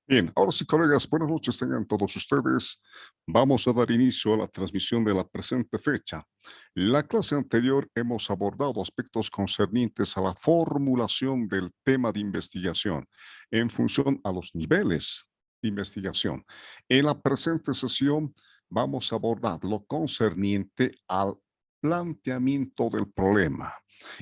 Bien, ahora sí, colegas, buenas noches tengan todos ustedes. Vamos a dar inicio a la transmisión de la presente fecha. La clase anterior hemos abordado aspectos concernientes a la formulación del tema de investigación en función a los niveles de investigación. En la presente sesión vamos a abordar lo concerniente al planteamiento del problema.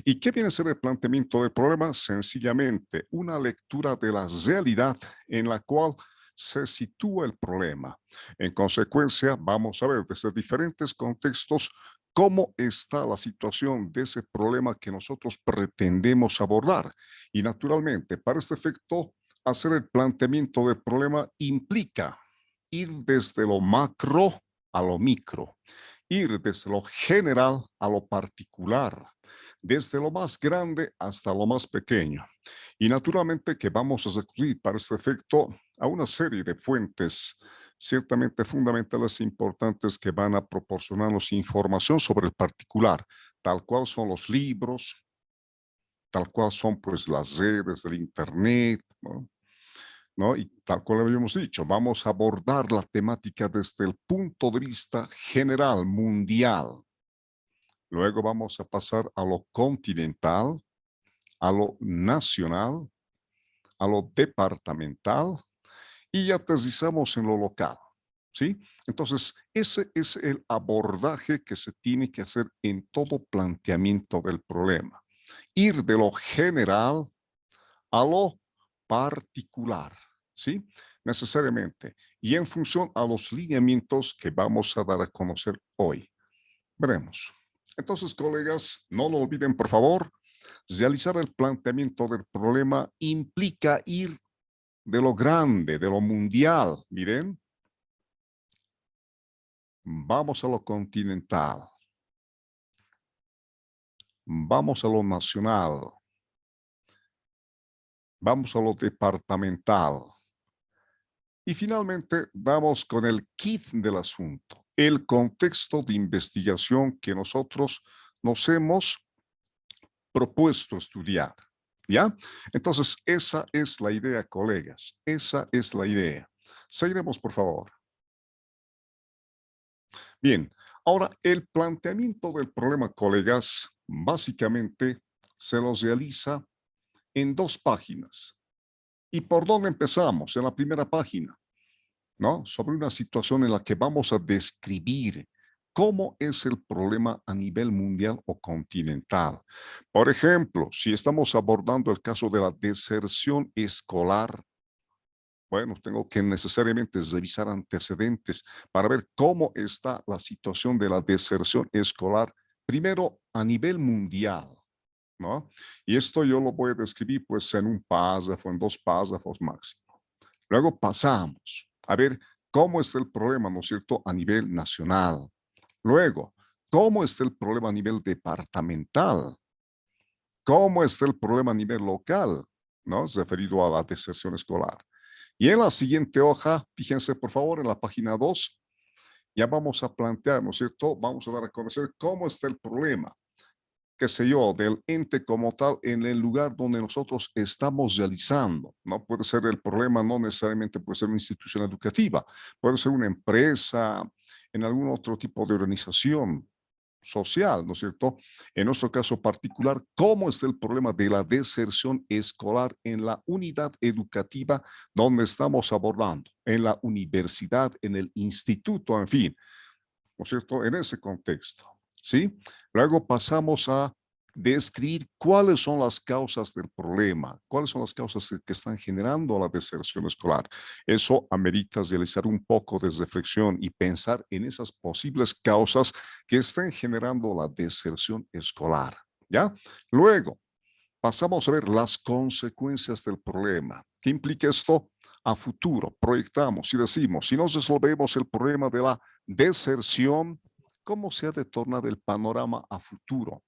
¿Y qué viene a ser el planteamiento del problema? Sencillamente una lectura de la realidad en la cual se sitúa el problema. En consecuencia, vamos a ver desde diferentes contextos cómo está la situación de ese problema que nosotros pretendemos abordar. Y naturalmente, para este efecto, hacer el planteamiento del problema implica ir desde lo macro a lo micro, ir desde lo general a lo particular, desde lo más grande hasta lo más pequeño. Y naturalmente que vamos a recurrir para este efecto a una serie de fuentes ciertamente fundamentales e importantes que van a proporcionarnos información sobre el particular, tal cual son los libros, tal cual son pues las redes del internet, ¿no? ¿No? Y tal cual habíamos dicho, vamos a abordar la temática desde el punto de vista general, mundial. Luego vamos a pasar a lo continental, a lo nacional, a lo departamental y aterrizamos en lo local. ¿Sí? Entonces, ese es el abordaje que se tiene que hacer en todo planteamiento del problema. Ir de lo general a lo particular, ¿sí? Necesariamente. Y en función a los lineamientos que vamos a dar a conocer hoy. Veremos. Entonces, colegas, no lo olviden, por favor, realizar el planteamiento del problema implica ir de lo grande, de lo mundial. Miren, vamos a lo continental, vamos a lo nacional, vamos a lo departamental. Y finalmente, vamos con el kit del asunto, el contexto de investigación que nosotros nos hemos propuesto estudiar. ¿Ya? Entonces, esa es la idea, colegas. Esa es la idea. Seguiremos, por favor. Bien, ahora el planteamiento del problema, colegas, básicamente se los realiza en dos páginas. ¿Y por dónde empezamos? En la primera página, ¿no? Sobre una situación en la que vamos a describir cómo es el problema a nivel mundial o continental. Por ejemplo, si estamos abordando el caso de la deserción escolar, bueno, tengo que necesariamente revisar antecedentes para ver cómo está la situación de la deserción escolar, primero a nivel mundial, ¿no? Y esto yo lo voy a describir pues en un párrafo, en dos párrafos máximo. Luego pasamos a ver cómo está el problema, ¿no es cierto?, a nivel nacional. Luego, cómo está el problema a nivel departamental. Cómo está el problema a nivel local, ¿no? Referido a la deserción escolar. Y en la siguiente hoja, fíjense por favor en la página 2, ya vamos a plantear, ¿no es cierto? Vamos a dar a conocer cómo está el problema, qué sé yo, del ente como tal en el lugar donde nosotros estamos realizando. No puede ser el problema, no necesariamente puede ser una institución educativa, puede ser una empresa, en algún otro tipo de organización social, ¿no es cierto? En nuestro caso particular, ¿cómo está el problema de la deserción escolar en la unidad educativa donde estamos abordando? En la universidad, en el instituto, en fin, ¿no es cierto? En ese contexto, ¿sí? Luego pasamos a describir cuáles son las causas del problema, cuáles son las causas que están generando la deserción escolar. Eso amerita realizar un poco de reflexión y pensar en esas posibles causas que están generando la deserción escolar, ¿ya? Luego, pasamos a ver las consecuencias del problema. ¿Qué implica esto? A futuro, proyectamos y decimos, si no resolvemos el problema de la deserción, ¿cómo se ha de tornar el panorama a futuro?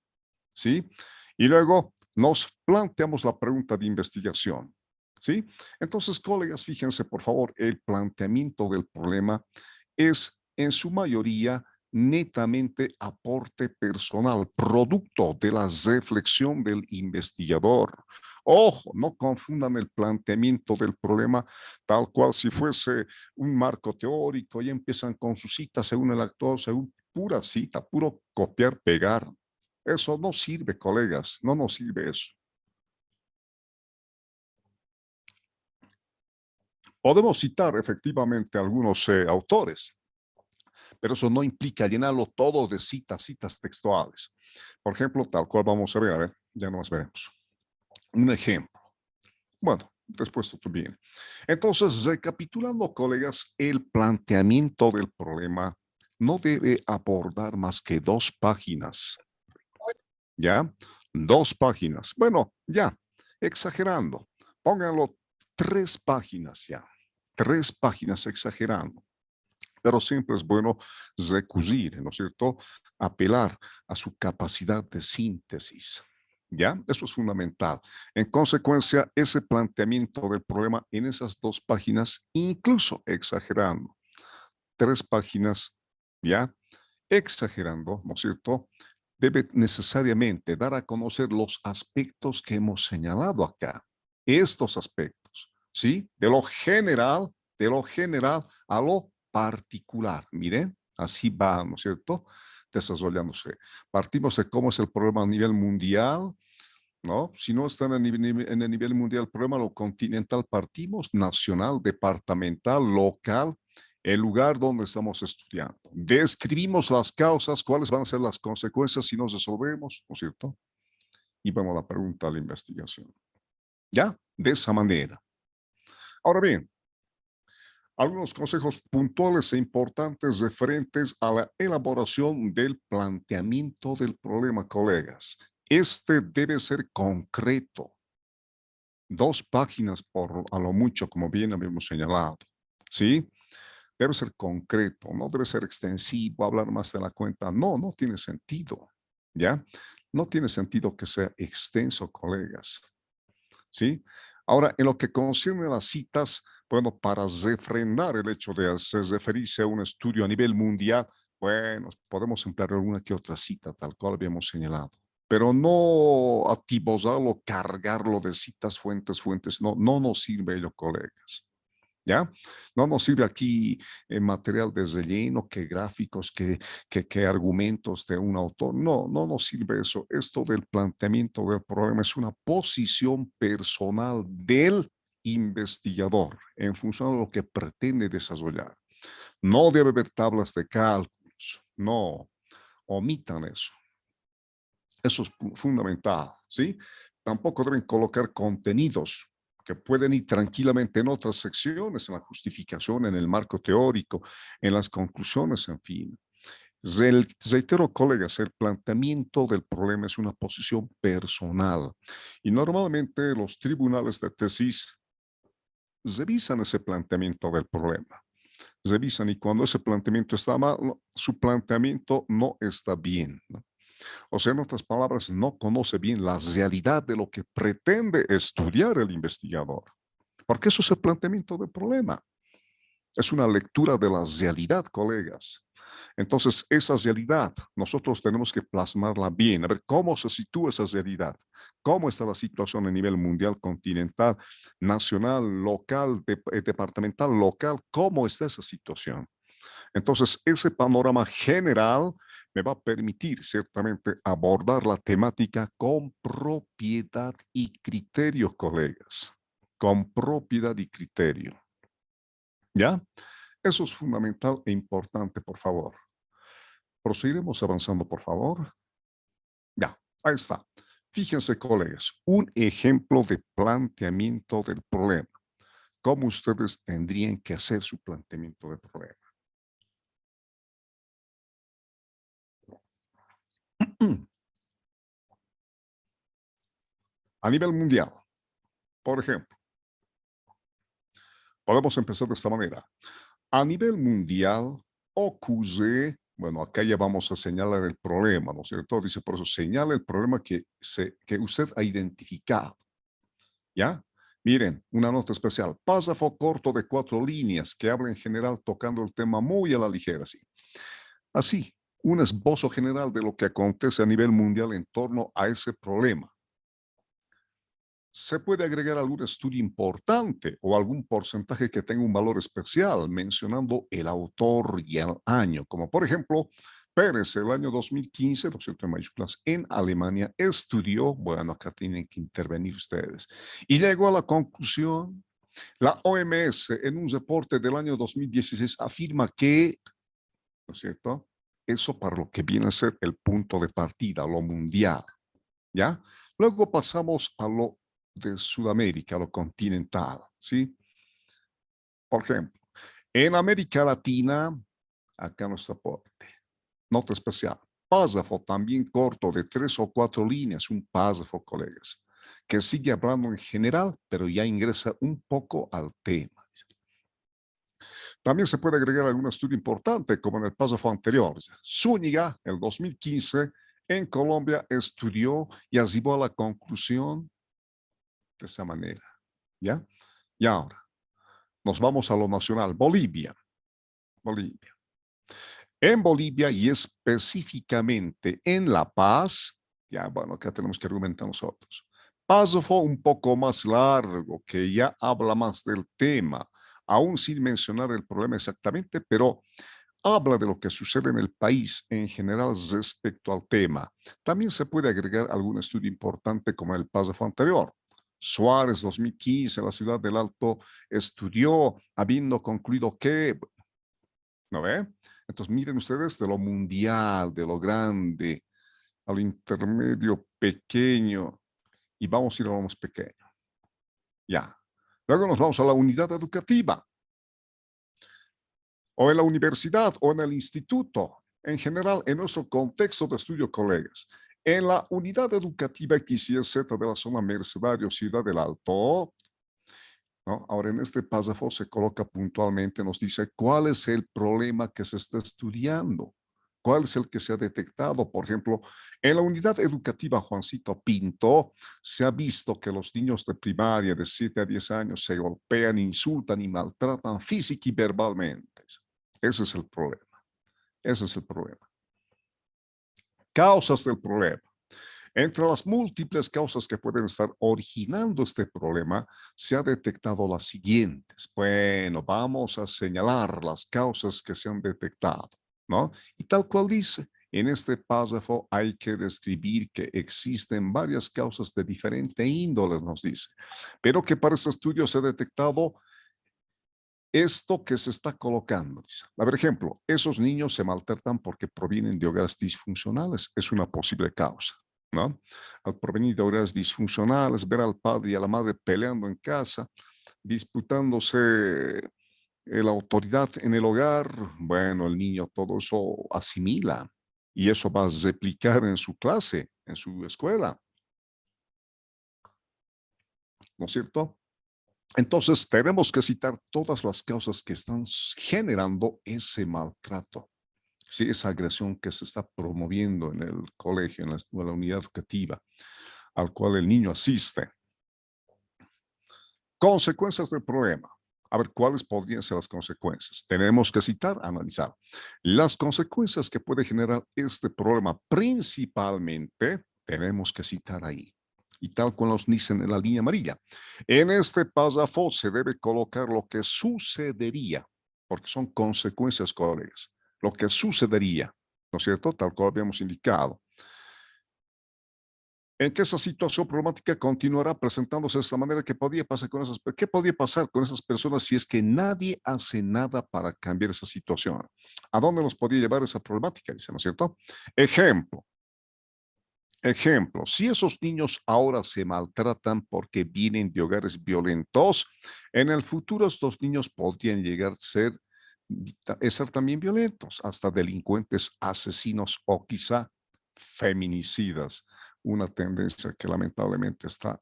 ¿Sí? Y luego nos planteamos la pregunta de investigación. ¿Sí? Entonces, colegas, fíjense, por favor, el planteamiento del problema es en su mayoría netamente aporte personal, producto de la reflexión del investigador Ojo, no confundan el planteamiento del problema tal cual si fuese un marco teórico y empiezan con su cita según el actor, según pura cita, puro copiar, pegar. Eso no sirve, colegas, no nos sirve eso. Podemos citar efectivamente algunos autores, pero eso no implica llenarlo todo de citas textuales. Por ejemplo, tal cual vamos a ver, ya nos veremos. Un ejemplo. Bueno, después otro viene. Entonces, recapitulando, colegas, el planteamiento del problema no debe abordar más que 2 páginas. ¿Ya? 2 páginas. Bueno, ya, exagerando. Pónganlo 3 páginas ya. 3 páginas exagerando. Pero siempre es bueno recurrir, ¿no es cierto? Apelar a su capacidad de síntesis. ¿Ya? Eso es fundamental. En consecuencia, ese planteamiento del problema en esas 2 páginas, incluso exagerando, 3 páginas, ¿ya? Exagerando, ¿no es cierto? Debe necesariamente dar a conocer los aspectos que hemos señalado acá. Estos aspectos, ¿sí? De lo general a lo particular. Miren, así va, ¿no es cierto? Desarrollándose. Partimos de cómo es el problema a nivel mundial, ¿no? Si no está en el nivel mundial el problema, lo continental, partimos nacional, departamental, local, el lugar donde estamos estudiando. Describimos las causas, cuáles van a ser las consecuencias si nos resolvemos, ¿no es cierto? Y vamos a la pregunta, a la investigación. ¿Ya? De esa manera. Ahora bien, algunos consejos puntuales e importantes referentes a la elaboración del planteamiento del problema, colegas. Este debe ser concreto. 2 páginas por a lo mucho, como bien habíamos señalado. ¿Sí? Debe ser concreto, no debe ser extensivo, hablar más de la cuenta. No, no tiene sentido. ¿Ya? No tiene sentido que sea extenso, colegas. ¿Sí? Ahora, en lo que concierne a las citas, bueno, para refrendar el hecho de referirse a un estudio a nivel mundial, bueno, podemos emplear alguna que otra cita, tal cual habíamos señalado, pero no atibosarlo, cargarlo de citas, fuentes, no, no nos sirve ello, colegas. ¿Ya? No nos sirve aquí material de relleno, que gráficos, que argumentos de un autor. No, no nos sirve eso. Esto del planteamiento del problema es una posición personal del investigador en función de lo que pretende desarrollar. No debe haber tablas de cálculos. No, omitan eso. Eso es fundamental, ¿sí? Tampoco deben colocar contenidos que pueden ir tranquilamente en otras secciones, en la justificación, en el marco teórico, en las conclusiones, en fin. Reitero, colegas, el planteamiento del problema es una posición personal y normalmente los tribunales de tesis revisan ese planteamiento del problema. Revisan y cuando ese planteamiento está mal, su planteamiento no está bien, ¿no? O sea, en otras palabras, no conoce bien la realidad de lo que pretende estudiar el investigador. Porque eso es el planteamiento del problema. Es una lectura de la realidad, colegas. Entonces, esa realidad, nosotros tenemos que plasmarla bien, a ver cómo se sitúa esa realidad, cómo está la situación a nivel mundial, continental, nacional, local, departamental, local, cómo está esa situación. Entonces, ese panorama general me va a permitir ciertamente abordar la temática con propiedad y criterio, colegas, con propiedad y criterio. ¿Ya? Eso es fundamental e importante, por favor. Proseguiremos avanzando, por favor. Ya, ahí está. Fíjense, colegas, un ejemplo de planteamiento del problema. ¿Cómo ustedes tendrían que hacer su planteamiento del problema? A nivel mundial, por ejemplo, podemos empezar de esta manera. A nivel mundial ocurre, bueno, acá ya vamos a señalar el problema, ¿no es cierto? Dice, por eso señala el problema que usted ha identificado, ¿ya? Miren, una nota especial, párrafo corto de 4 líneas que habla en general tocando el tema muy a la ligera, así. Así, un esbozo general de lo que acontece a nivel mundial en torno a ese problema. se puede agregar algún estudio importante o algún porcentaje que tenga un valor especial, mencionando el autor y el año, como por ejemplo, Pérez, el año 2015, lo cierto en mayúsculas, en Alemania estudió, bueno, acá tienen que intervenir ustedes, y llegó a la conclusión, la OMS en un reporte del año 2016 afirma que, ¿no es cierto? Eso para lo que viene a ser el punto de partida, lo mundial, ¿ya? Luego pasamos a lo de Sudamérica, lo continental, ¿sí? Por ejemplo, en América Latina, acá nuestro aporte, nota especial, párrafo también corto de 3 o 4 líneas, un párrafo, colegas, que sigue hablando en general, pero ya ingresa un poco al tema. También se puede agregar algún estudio importante, como en el párrafo anterior. Zúñiga, el 2015, en Colombia estudió y arribó a la conclusión de esa manera, ¿ya? Y ahora, nos vamos a lo nacional, Bolivia. Bolivia. En Bolivia y específicamente en La Paz, ya bueno, acá tenemos que argumentar nosotros. Párrafo un poco más largo, que ya habla más del tema, aún sin mencionar el problema exactamente, pero habla de lo que sucede en el país en general respecto al tema. También se puede agregar algún estudio importante como el párrafo anterior. Suárez, 2015, la ciudad del Alto estudió, habiendo concluido que, ¿no ve? Entonces miren ustedes de lo mundial, de lo grande, al intermedio pequeño, y vamos a ir a lo más pequeño. Ya. Luego nos vamos a la unidad educativa, o en la universidad, o en el instituto, en general, en nuestro contexto de estudio, colegas. En la unidad educativa XYZ de la zona Mercedario, Ciudad del Alto, ¿no? Ahora en este párrafo se coloca puntualmente, nos dice cuál es el problema que se está estudiando, cuál es el que se ha detectado. Por ejemplo, en la unidad educativa Juancito Pinto se ha visto que los niños de primaria de 7 a 10 años se golpean, insultan y maltratan física y verbalmente. Ese es el problema. Ese es el problema. Causas del problema. Entre las múltiples causas que pueden estar originando este problema, se ha detectado las siguientes. Bueno, vamos a señalar las causas que se han detectado, ¿no? Y tal cual dice, en este párrafo hay que describir que existen varias causas de diferente índole, nos dice, pero que para este estudio se ha detectado esto que se está colocando. A ver, ejemplo, esos niños se maltratan porque provienen de hogares disfuncionales. Es una posible causa, ¿no? Al provenir de hogares disfuncionales, ver al padre y a la madre peleando en casa, disputándose la autoridad en el hogar, bueno, el niño todo eso asimila y eso va a replicar en su clase, en su escuela, ¿no es cierto? Entonces, tenemos que citar todas las causas que están generando ese maltrato, ¿sí? Esa agresión que se está promoviendo en el colegio, en la unidad educativa al cual el niño asiste. Consecuencias del problema. A ver, ¿cuáles podrían ser las consecuencias? Tenemos que citar, analizar. Las consecuencias que puede generar este problema, principalmente, tenemos que citar ahí. Y tal como nos dicen en la línea amarilla. En este párrafo se debe colocar lo que sucedería, porque son consecuencias, colegas. Lo que sucedería, ¿no es cierto? Tal como habíamos indicado. En que esa situación problemática continuará presentándose de esta manera. ¿Qué podría pasar con esas personas si es que nadie hace nada para cambiar esa situación? ¿A dónde nos podría llevar esa problemática? Dice, ¿no es cierto? Ejemplo, si esos niños ahora se maltratan porque vienen de hogares violentos, en el futuro estos niños podrían llegar a ser también violentos, hasta delincuentes, asesinos o quizá feminicidas, una tendencia que lamentablemente está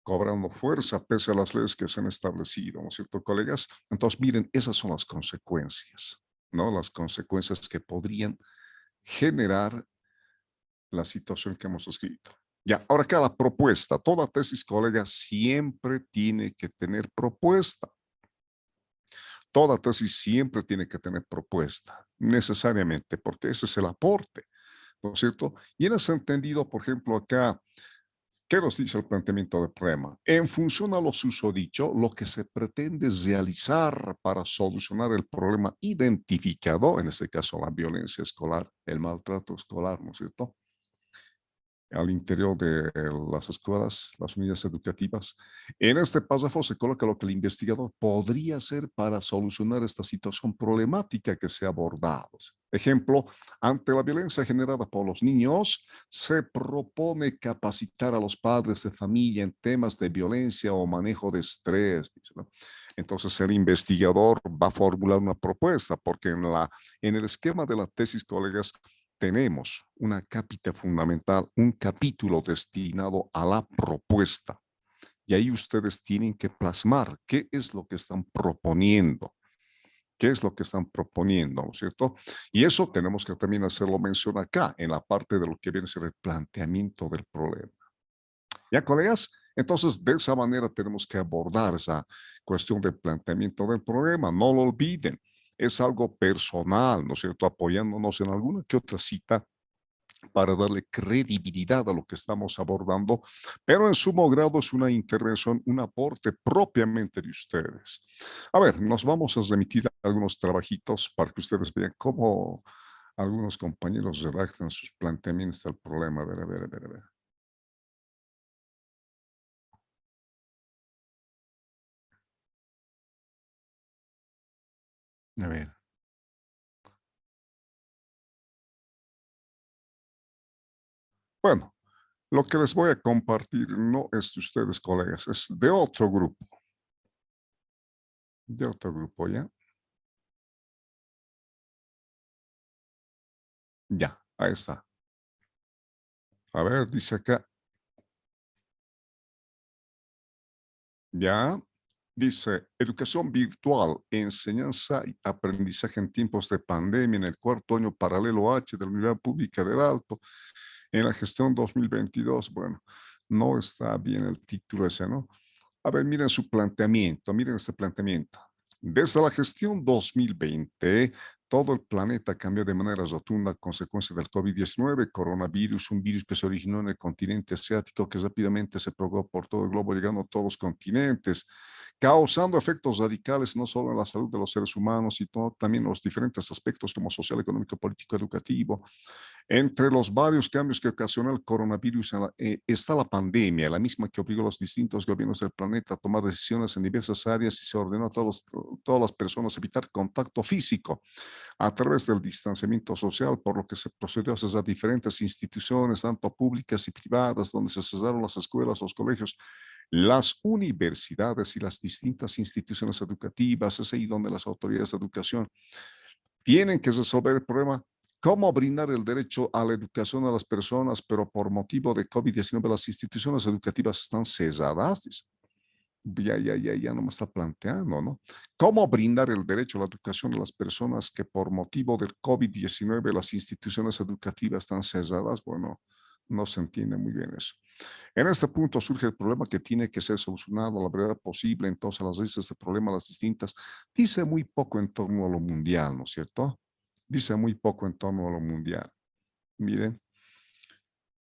cobrando fuerza pese a las leyes que se han establecido, ¿no es cierto, colegas? Entonces, miren, esas son las consecuencias, ¿no? Las consecuencias que podrían generar la situación que hemos escrito. Ya, ahora acá la propuesta. Toda tesis, colega, siempre tiene que tener propuesta. Toda tesis siempre tiene que tener propuesta, necesariamente, porque ese es el aporte, ¿no es cierto? Y en ese entendido, por ejemplo, acá ¿Qué nos dice el planteamiento del problema? En función a lo susodicho, lo que se pretende es realizar para solucionar el problema identificado, en este caso la violencia escolar, el maltrato escolar, ¿no es cierto?, al interior de las escuelas, las unidades educativas. En este párrafo se coloca lo que el investigador podría hacer para solucionar esta situación problemática que se ha abordado. Ejemplo, ante la violencia generada por los niños, se propone capacitar a los padres de familia en temas de violencia o manejo de estrés. Dice, ¿no? Entonces el investigador va a formular una propuesta, porque en el esquema de la tesis, colegas, tenemos una cápita fundamental, un capítulo destinado a la propuesta. Y ahí ustedes tienen que plasmar qué es lo que están proponiendo. ¿Qué es lo que están proponiendo, no es cierto? Y eso tenemos que también hacerlo mención acá, en la parte de lo que viene a ser el planteamiento del problema. ¿Ya, colegas? Entonces, de esa manera tenemos que abordar esa cuestión del planteamiento del problema. No lo olviden, es algo personal, ¿no es cierto? Apoyándonos en alguna que otra cita para darle credibilidad a lo que estamos abordando, pero en sumo grado es una intervención, un aporte propiamente de ustedes. A ver, nos vamos a remitir a algunos trabajitos para que ustedes vean cómo algunos compañeros redactan sus planteamientos del problema. A ver, a ver, a ver, a ver. A ver. Bueno, lo que les voy a compartir no es de ustedes, colegas, es de otro grupo, ¿ya? Ya, ahí está. A ver, dice acá, ya, dice, educación virtual, enseñanza y aprendizaje en tiempos de pandemia en el cuarto año paralelo H de la Universidad Pública del Alto, en la gestión 2022. Bueno, no está bien el título ese, ¿no? A ver, miren su planteamiento, miren este planteamiento. Desde la gestión 2020, todo el planeta cambió de manera rotunda a consecuencia del COVID-19, coronavirus, un virus que se originó en el continente asiático que rápidamente se propagó por todo el globo, llegando a todos los continentes, causando efectos radicales no solo en la salud de los seres humanos, sino también en los diferentes aspectos como social, económico, político, educativo. Entre los varios cambios que ocasionó el coronavirus está la pandemia, la misma que obligó a los distintos gobiernos del planeta a tomar decisiones en diversas áreas y se ordenó a todas las personas evitar contacto físico a través del distanciamiento social, por lo que se procedió a cesar diferentes instituciones, tanto públicas y privadas, donde se cesaron las escuelas, los colegios, las universidades y las distintas instituciones educativas. Es ahí donde las autoridades de educación tienen que resolver el problema. ¿Cómo brindar el derecho a la educación a las personas, pero por motivo de COVID-19 las instituciones educativas están cesadas? Ya no me está planteando, ¿no? ¿Cómo brindar el derecho a la educación a las personas que por motivo del COVID-19 las instituciones educativas están cesadas? Bueno, no se entiende muy bien eso. En este punto surge el problema que tiene que ser solucionado a la brevedad posible. Entonces, las raíces de problema, las distintas, dice muy poco en torno a lo mundial, ¿no es cierto? Dice muy poco en torno a lo mundial. Miren,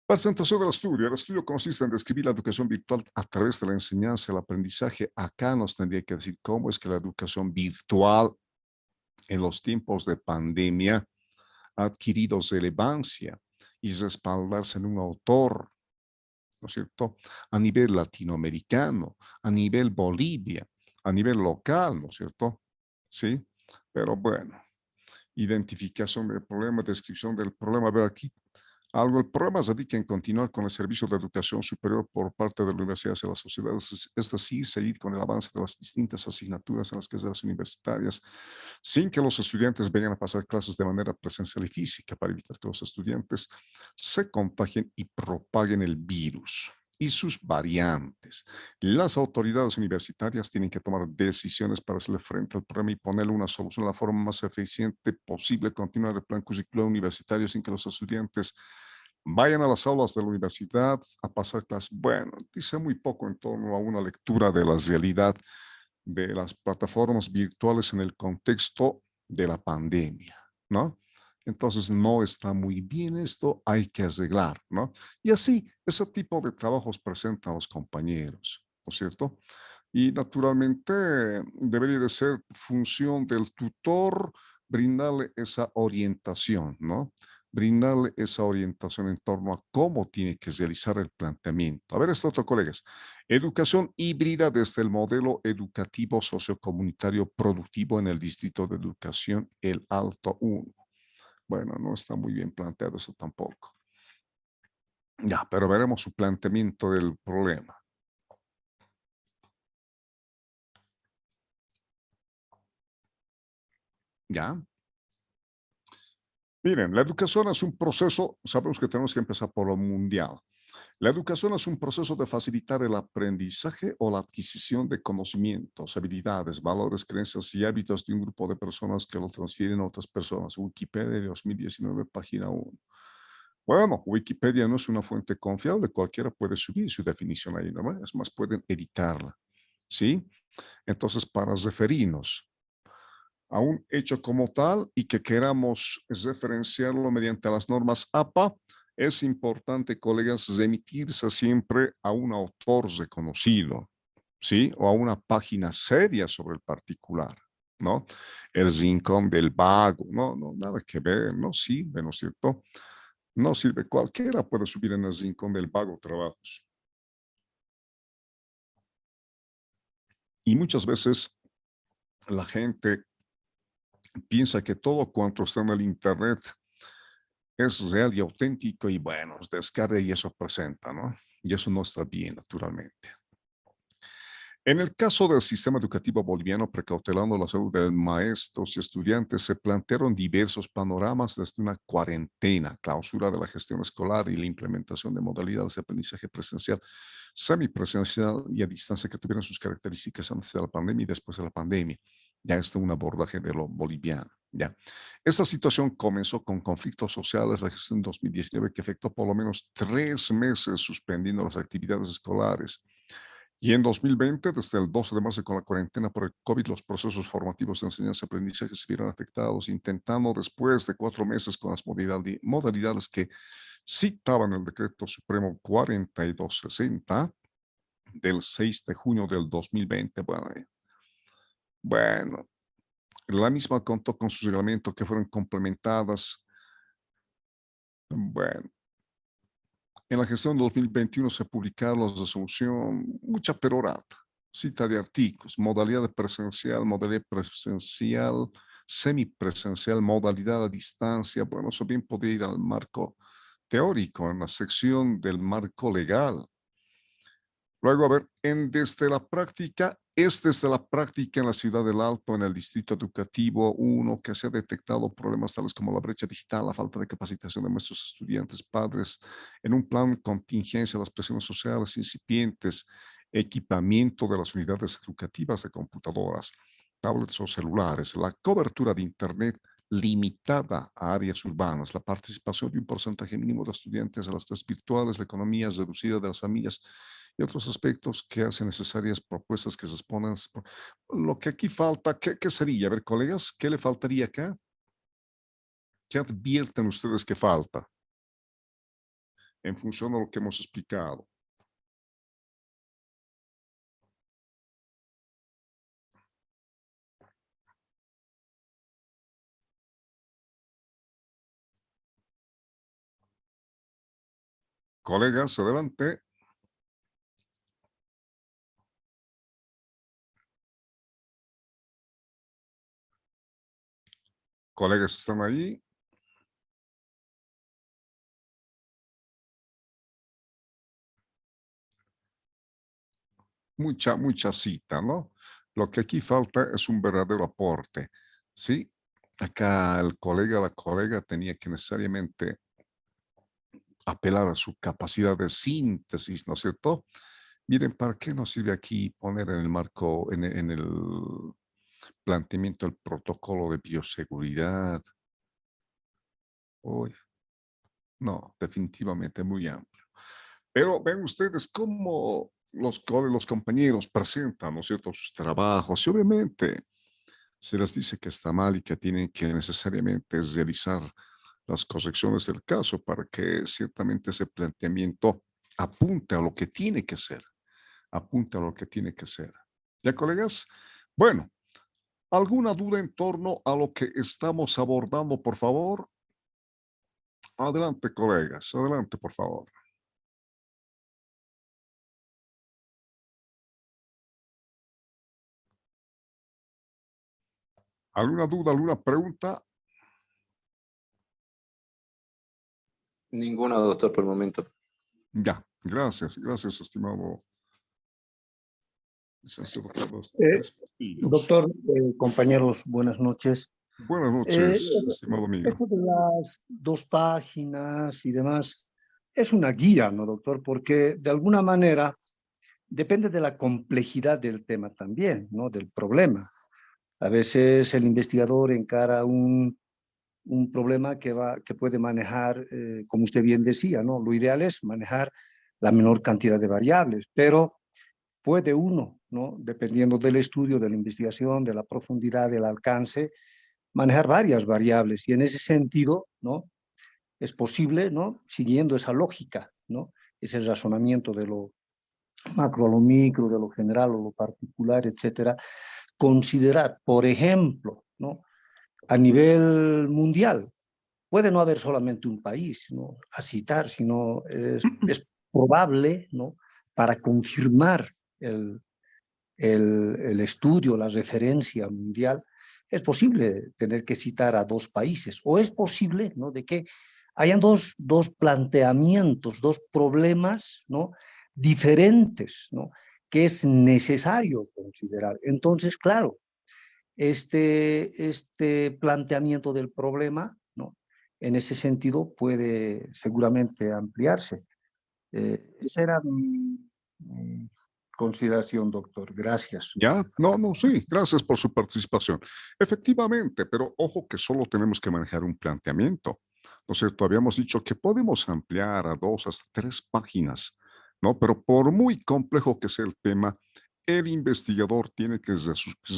presentación del estudio. El estudio consiste en describir la educación virtual a través de la enseñanza y el aprendizaje. Acá nos tendría que decir cómo es que la educación virtual en los tiempos de pandemia ha adquirido relevancia y respaldarse en un autor, ¿no es cierto? A nivel latinoamericano, a nivel Bolivia, a nivel local, ¿no es cierto? Sí, pero bueno, identificación del problema, descripción del problema. A ver aquí, algo, el problema radica en continuar con el servicio de educación superior por parte de la universidad hacia las sociedades, es decir, seguir con el avance de las distintas asignaturas en las carreras universitarias, sin que los estudiantes vengan a pasar clases de manera presencial y física para evitar que los estudiantes se contagien y propaguen el virus y sus variantes. Las autoridades universitarias tienen que tomar decisiones para hacerle frente al problema y ponerle una solución de la forma más eficiente posible, continuar el plan curricular universitario sin que los estudiantes vayan a las aulas de la universidad a pasar clases. Bueno, dice muy poco en torno a una lectura de la realidad de las plataformas virtuales en el contexto de la pandemia, ¿no? Entonces no está muy bien esto, hay que arreglar, ¿no? Y así, ese tipo de trabajos presentan los compañeros, ¿no es cierto? Y naturalmente debería de ser función del tutor brindarle esa orientación, ¿no? Brindarle esa orientación en torno a cómo tiene que realizar el planteamiento. A ver, esto otro, colegas. Educación híbrida desde el modelo educativo sociocomunitario productivo en el Distrito de Educación, el Alto 1. Bueno, no está muy bien planteado eso tampoco. Ya, pero veremos su planteamiento del problema. ¿Ya? Miren, la educación es un proceso, sabemos que tenemos que empezar por lo mundial. La educación es un proceso de facilitar el aprendizaje o la adquisición de conocimientos, habilidades, valores, creencias y hábitos de un grupo de personas que lo transfieren a otras personas. Wikipedia de 2019, página 1. Bueno, Wikipedia no es una fuente confiable, cualquiera puede subir su definición ahí, ¿no? Es más, pueden editarla, ¿sí? Entonces, para referirnos a un hecho como tal y que queramos referenciarlo mediante las normas APA, es importante, colegas, remitirse siempre a un autor reconocido, ¿sí? O a una página seria sobre el particular, ¿no? El rincón del vago, no, no, nada que ver, no sirve, ¿no es cierto? No sirve, cualquiera puede subir en el rincón del vago trabajos. Y muchas veces la gente piensa que todo cuanto está en el Internet es real y auténtico y bueno, descarga y eso presenta, ¿no? Y eso no está bien, naturalmente. En el caso del sistema educativo boliviano, precautelando la salud de maestros y estudiantes, se plantearon diversos panoramas desde una cuarentena, clausura de la gestión escolar y la implementación de modalidades de aprendizaje presencial, semipresencial y a distancia que tuvieran sus características antes de la pandemia y después de la pandemia. Ya está un abordaje de lo boliviano. Ya. Esta situación comenzó con conflictos sociales la gestión 2019 que afectó por lo menos 3 meses suspendiendo las actividades escolares. Y en 2020, desde el 12 de marzo con la cuarentena por el COVID, los procesos formativos de enseñanza-aprendizaje se vieron afectados, intentando después de 4 meses con las modalidades que citaban el decreto supremo 4260 del 6 de junio del 2020. Bueno, la misma contó con sus reglamentos que fueron complementadas. Bueno, en la gestión 2021 se publicaron las resolución, mucha perorata, cita de artículos, modalidad presencial, semipresencial, modalidad a distancia. Bueno, eso bien podría ir al marco teórico, en la sección del marco legal. Luego, a ver, desde la práctica, es desde la práctica en la ciudad del Alto, en el distrito educativo 1, que se ha detectado problemas tales como la brecha digital, la falta de capacitación de nuestros estudiantes, padres, en un plan contingencia, las presiones sociales incipientes, equipamiento de las unidades educativas de computadoras, tablets o celulares, la cobertura de Internet limitada a áreas urbanas, la participación de un porcentaje mínimo de estudiantes a las clases virtuales, la economía reducida de las familias y otros aspectos que hacen necesarias propuestas que se exponen. Lo que aquí falta, ¿qué sería? A ver, colegas, ¿qué le faltaría acá? ¿Qué advierten ustedes que falta en función de lo que hemos explicado? Colegas, adelante. Colegas, ¿están ahí? Mucha cita, ¿no? Lo que aquí falta es un verdadero aporte, ¿sí? Acá el colega, la colega tenía que necesariamente apelar a su capacidad de síntesis, ¿no es cierto? Miren, ¿para qué nos sirve aquí poner en el marco, en el planteamiento del protocolo de bioseguridad? Uy, no, definitivamente muy amplio. Pero ven ustedes cómo los compañeros presentan, ¿no es cierto?, sus trabajos y obviamente se les dice que está mal y que tienen que necesariamente realizar las correcciones del caso para que ciertamente ese planteamiento apunte a lo que tiene que ser, apunte a lo que tiene que ser. ¿Ya, colegas? Bueno, ¿alguna duda en torno a lo que estamos abordando, por favor? Adelante, colegas, adelante, por favor. ¿Alguna duda, alguna pregunta? Ninguna, doctor, por el momento. Ya, gracias, gracias, estimado licenciado Carlos Castillos. Doctor, compañeros, buenas noches. Buenas noches, Eso estimado amigo. de las 2 páginas y demás es una guía, ¿no, doctor? Porque de alguna manera depende de la complejidad del tema también, ¿no? Del problema. A veces el investigador encara un problema que puede manejar, como usted bien decía, ¿no? Lo ideal es manejar la menor cantidad de variables, pero puede uno, ¿no? Dependiendo del estudio, de la investigación, de la profundidad, del alcance, manejar varias variables. Y en ese sentido, ¿no? Es posible, ¿no? Siguiendo esa lógica, ¿no? Ese razonamiento de lo macro a lo micro, de lo general a lo particular, etcétera, considerar, por ejemplo, ¿no? A nivel mundial, puede no haber solamente un país, ¿no? A citar, sino es probable, ¿no? Para confirmar el estudio, la referencia mundial, es posible tener que citar a 2 países, o es posible, ¿no? De que hayan dos planteamientos, 2 problemas, ¿no? Diferentes, ¿no? Que es necesario considerar. Entonces, claro, este planteamiento del problema, ¿no? En ese sentido puede seguramente ampliarse. Esa era mi consideración, doctor. Gracias. Ya, no, no, sí, gracias por su participación. Efectivamente, pero ojo que solo tenemos que manejar un planteamiento, ¿no es cierto? Habíamos dicho que podemos ampliar a 2 hasta 3 páginas, ¿no? Pero por muy complejo que sea el tema, el investigador tiene que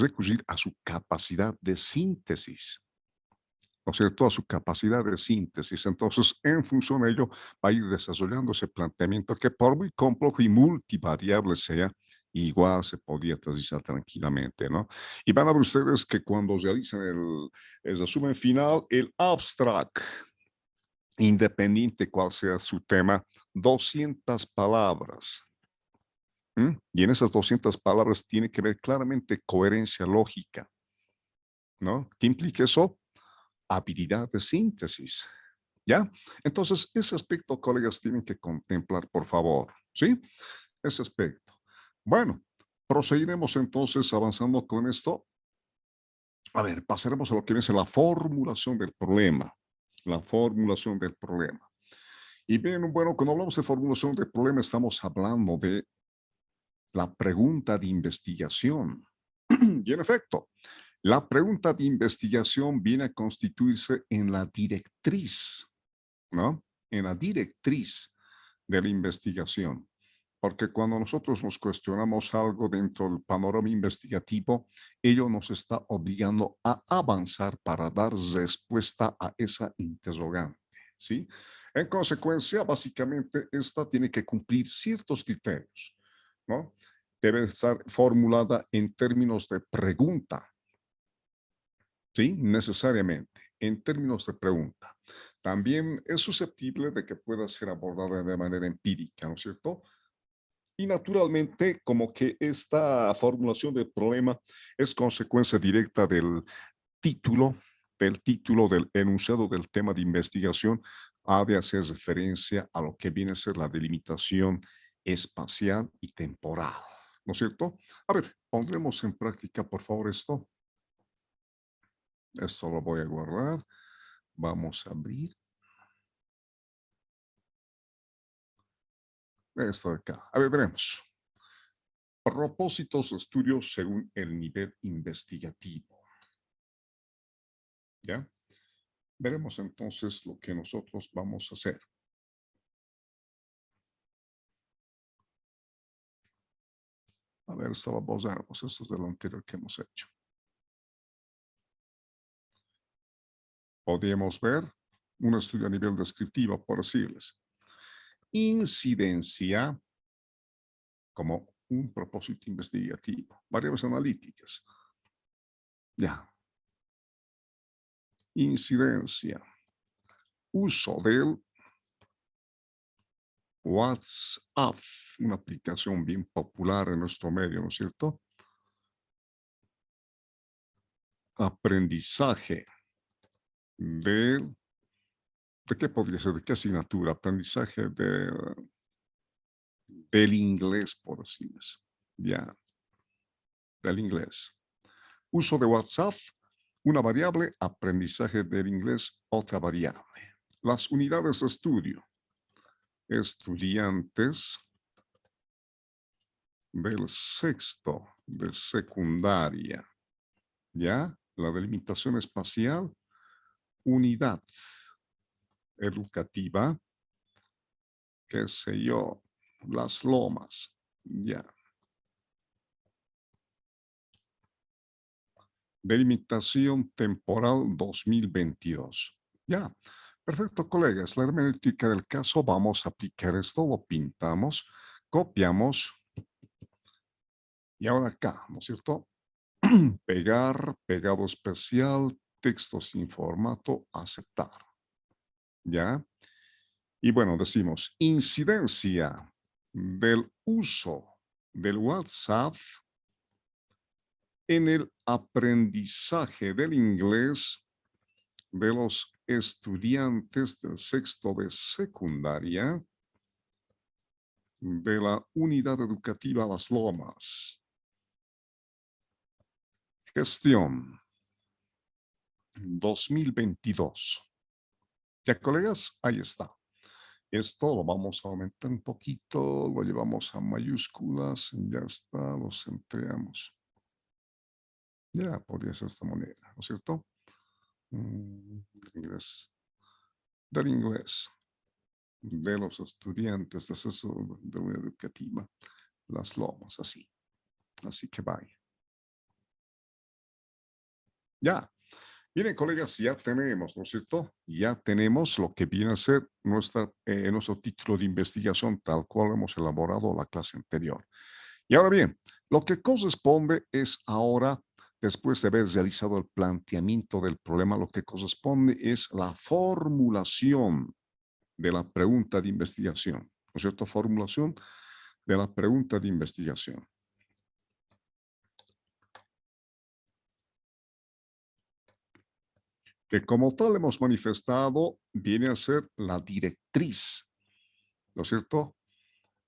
recurrir a su capacidad de síntesis, ¿no es cierto? A su capacidad de síntesis. Entonces, en función de ello, va a ir desarrollando ese planteamiento que por muy complejo y multivariable sea, igual se podía realizar tranquilamente, ¿no? Y van a ver ustedes que cuando realizan el resumen final, el abstract, independiente cuál sea su tema, 200 palabras. Y en esas 200 palabras tiene que ver claramente coherencia lógica, ¿no? ¿Qué implica eso? Habilidad de síntesis. ¿Ya? Entonces, ese aspecto, colegas, tienen que contemplar, por favor. ¿Sí? Ese aspecto. Bueno, proseguiremos entonces avanzando con esto. A ver, pasaremos a lo que viene la formulación del problema. La formulación del problema. Y bien, bueno, cuando hablamos de formulación del problema, estamos hablando de la pregunta de investigación. Y en efecto, la pregunta de investigación viene a constituirse en la directriz, ¿no? En la directriz de la investigación. Porque cuando nosotros nos cuestionamos algo dentro del panorama investigativo, ello nos está obligando a avanzar para dar respuesta a esa interrogante, ¿sí? En consecuencia, básicamente, esta tiene que cumplir ciertos criterios, ¿no? Debe estar formulada en términos de pregunta, ¿sí? Necesariamente, en términos de pregunta. También es susceptible de que pueda ser abordada de manera empírica, ¿no es cierto? Y naturalmente, como que esta formulación del problema es consecuencia directa título, del título del enunciado del tema de investigación, ha de hacer referencia a lo que viene a ser la delimitación espacial y temporal, ¿no es cierto? A ver, pondremos en práctica, por favor, esto. Esto lo voy a guardar. Vamos a abrir. Esto de acá. A ver, veremos. Propósitos de estudio según el nivel investigativo. ¿Ya? Veremos entonces lo que nosotros vamos a hacer. A ver, esto lo vamos a ver, pues esto es de lo anterior que hemos hecho. Podríamos ver un estudio a nivel descriptivo, por decirles. Incidencia como un propósito investigativo, variables analíticas. Ya. Incidencia. Uso del WhatsApp, una aplicación bien popular en nuestro medio, ¿no es cierto? Aprendizaje ¿de qué podría ser? ¿De qué asignatura? Aprendizaje del inglés, por decirlo. Ya, del inglés. Uso de WhatsApp, una variable. Aprendizaje del inglés, otra variable. Las unidades de estudio. Estudiantes del sexto de secundaria. ¿Ya? La delimitación espacial. Unidad educativa. Qué sé yo. Las Lomas. Ya. Delimitación temporal 2022. Ya, perfecto, colegas. La hermenéutica del caso, vamos a aplicar esto, lo pintamos, copiamos y ahora acá, ¿no es cierto? Pegar, pegado especial, texto sin formato, aceptar. ¿Ya? Y bueno, decimos incidencia del uso del WhatsApp en el aprendizaje del inglés de los estudiantes del sexto de secundaria de la unidad educativa Las Lomas. Gestión 2022. Ya, colegas, ahí está. Esto lo vamos a aumentar un poquito, lo llevamos a mayúsculas, ya está, lo centramos. Ya podría ser de esta manera, ¿no es cierto? Inglés. Del inglés de los estudiantes de la educativa Las Lomas, así. Así que vaya. Ya. Miren, colegas, ya tenemos, ¿no es cierto? Ya tenemos lo que viene a ser nuestro título de investigación, tal cual hemos elaborado la clase anterior. Y ahora bien, lo que corresponde es ahora, después de haber realizado el planteamiento del problema, lo que corresponde es la formulación de la pregunta de investigación, ¿no es cierto? Formulación de la pregunta de investigación. Que como tal hemos manifestado, viene a ser la directriz, ¿no es cierto?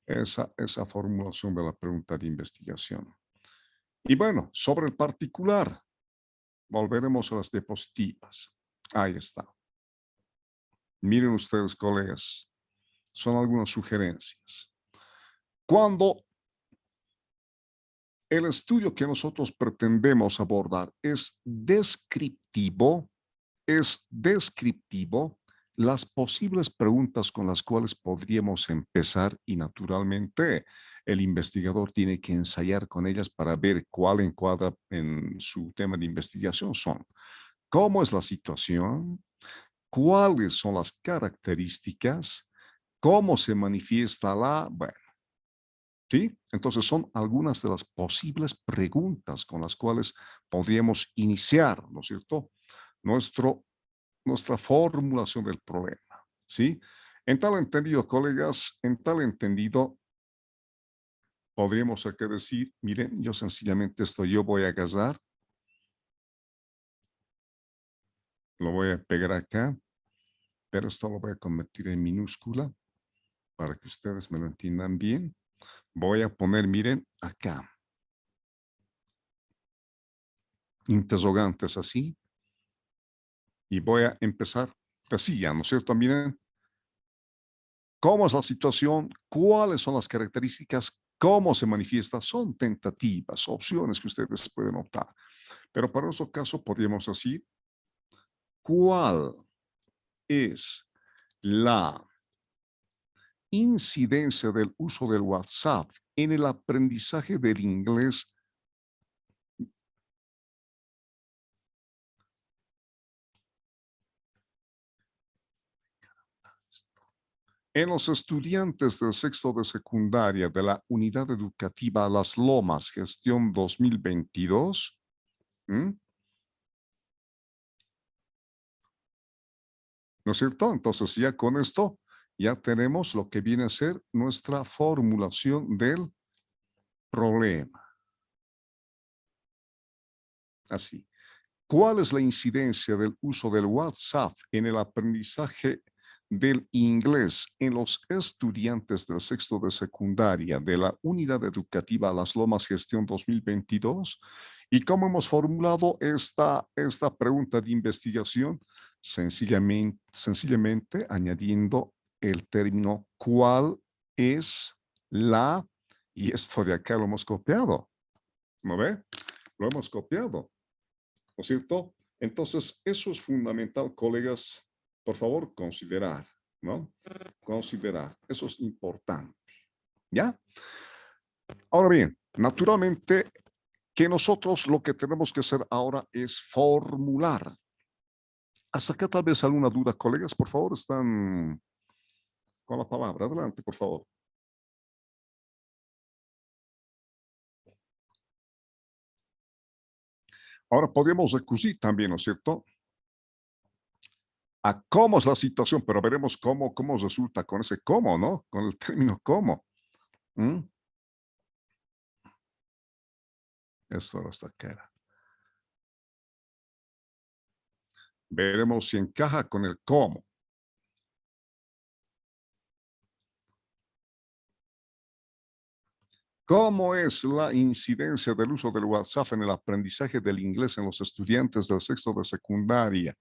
Esa formulación de la pregunta de investigación. Y bueno, sobre el particular, volveremos a las diapositivas. Ahí está. Miren ustedes, colegas, son algunas sugerencias. Cuando el estudio que nosotros pretendemos abordar es descriptivo, las posibles preguntas con las cuales podríamos empezar y naturalmente el investigador tiene que ensayar con ellas para ver cuál encuadra en su tema de investigación son: ¿cómo es la situación? ¿Cuáles son las características? ¿Cómo se manifiesta la? Bueno, ¿sí? Entonces son algunas de las posibles preguntas con las cuales podríamos iniciar, ¿no es cierto? Nuestra formulación del problema, ¿sí? En tal entendido, colegas, en tal entendido, podríamos aquí decir, miren, yo sencillamente yo voy a agarrar, lo voy a pegar acá, pero esto lo voy a convertir en minúscula para que ustedes me lo entiendan bien. Voy a poner, miren, acá, interrogantes así, y voy a empezar, decía, ¿no es cierto? Miren, ¿cómo es la situación? ¿Cuáles son las características? ¿Cómo se manifiesta? Son tentativas, opciones que ustedes pueden optar. Pero para nuestro caso podríamos decir, ¿cuál es la incidencia del uso del WhatsApp en el aprendizaje del inglés? En los estudiantes del sexto de secundaria de la Unidad Educativa Las Lomas, gestión 2022, ¿no es cierto? Entonces ya con esto ya tenemos lo que viene a ser nuestra formulación del problema. Así. ¿Cuál es la incidencia del uso del WhatsApp en el aprendizaje del inglés en los estudiantes del sexto de secundaria de la Unidad Educativa Las Lomas Gestión 2022? ¿Y cómo hemos formulado esta pregunta de investigación? Sencillamente añadiendo el término ¿cuál es la? Y esto de acá lo hemos copiado. ¿No ve? Lo hemos copiado. ¿No es cierto? Entonces, eso es fundamental, colegas, por favor, considerar, ¿no? Considerar, eso es importante, ¿ya? Ahora bien, naturalmente que nosotros lo que tenemos que hacer ahora es formular. Hasta acá tal vez alguna duda, colegas, por favor, están con la palabra. Adelante, por favor. Ahora podríamos recurrir también, ¿no es cierto?, a cómo es la situación, pero veremos cómo resulta con ese cómo, ¿no? Con el término cómo. ¿Mm? Esto ahora está cara. Veremos si encaja con el cómo. ¿Cómo es la incidencia del uso del WhatsApp en el aprendizaje del inglés en los estudiantes del sexto de secundaria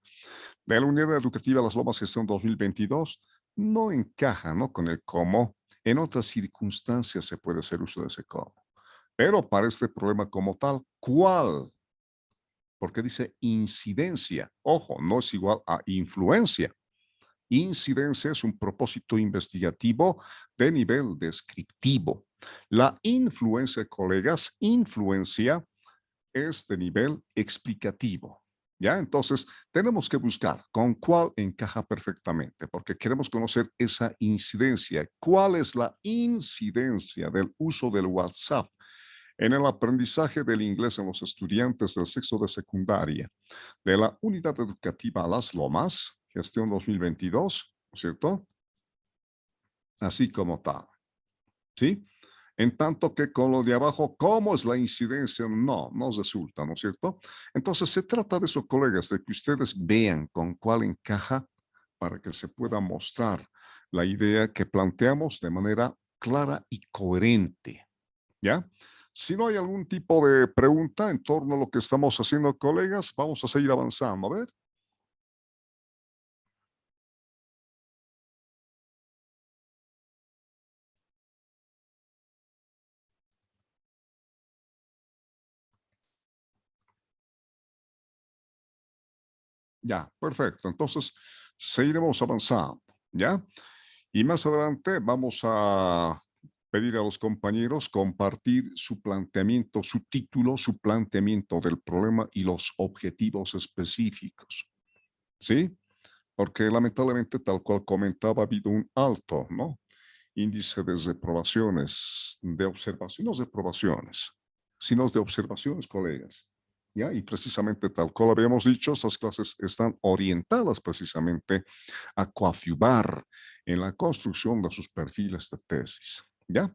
de la Unidad Educativa Las Lomas Gestión 2022? No encaja, ¿no?, con el cómo. En otras circunstancias se puede hacer uso de ese cómo. Pero para este problema como tal, ¿cuál? Porque dice incidencia. Ojo, no es igual a influencia. Incidencia es un propósito investigativo de nivel descriptivo. La influencia, colegas, influencia es de nivel explicativo. ¿Ya? Entonces, tenemos que buscar con cuál encaja perfectamente, porque queremos conocer esa incidencia. ¿Cuál es la incidencia del uso del WhatsApp en el aprendizaje del inglés en los estudiantes del sexto de secundaria de la Unidad Educativa Las Lomas, gestión 2022, ¿no es cierto? Así como tal, ¿sí? En tanto que con lo de abajo, ¿cómo es la incidencia? No, no resulta, ¿no es cierto? Entonces se trata de eso, colegas, de que ustedes vean con cuál encaja para que se pueda mostrar la idea que planteamos de manera clara y coherente, ¿ya? Si no hay algún tipo de pregunta en torno a lo que estamos haciendo, colegas, vamos a seguir avanzando. A ver. Ya, perfecto. Entonces, seguiremos avanzando, ¿ya? Y más adelante vamos a pedir a los compañeros compartir su planteamiento, su título, su planteamiento del problema y los objetivos específicos, ¿sí? Porque lamentablemente, tal cual comentaba, ha habido un alto, ¿no?, índice de reprobaciones, de observaciones, no de reprobaciones, sino de observaciones, colegas. ¿Ya? Y precisamente tal cual habíamos dicho, estas clases están orientadas precisamente a coadyuvar en la construcción de sus perfiles de tesis. ¿Ya?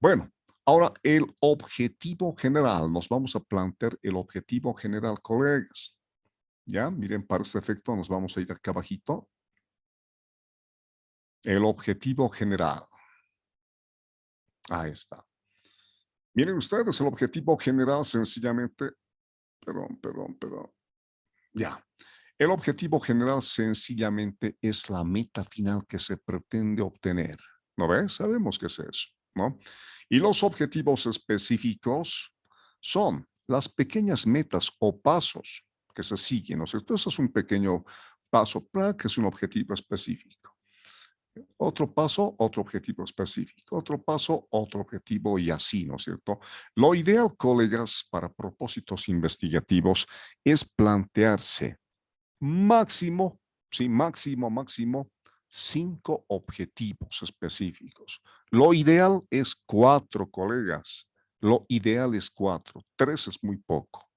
Bueno, ahora el objetivo general. Nos vamos a plantear el objetivo general, colegas. ¿Ya? Miren, para este efecto nos vamos a ir acá abajito. El objetivo general. Ahí está. Miren ustedes, el objetivo general sencillamente, perdón. Ya. El objetivo general sencillamente es la meta final que se pretende obtener. ¿No ves? Sabemos qué es eso, ¿no? Y los objetivos específicos son las pequeñas metas o pasos que se siguen, ¿no es cierto? Eso es un pequeño paso para que es un objetivo específico. Otro paso, otro objetivo específico, otro paso, otro objetivo y así, ¿no es cierto? Lo ideal, colegas, para propósitos investigativos es plantearse máximo, sí, máximo, 5 objetivos específicos. Lo ideal es 4, colegas. Lo ideal es 4. 3 es muy poco.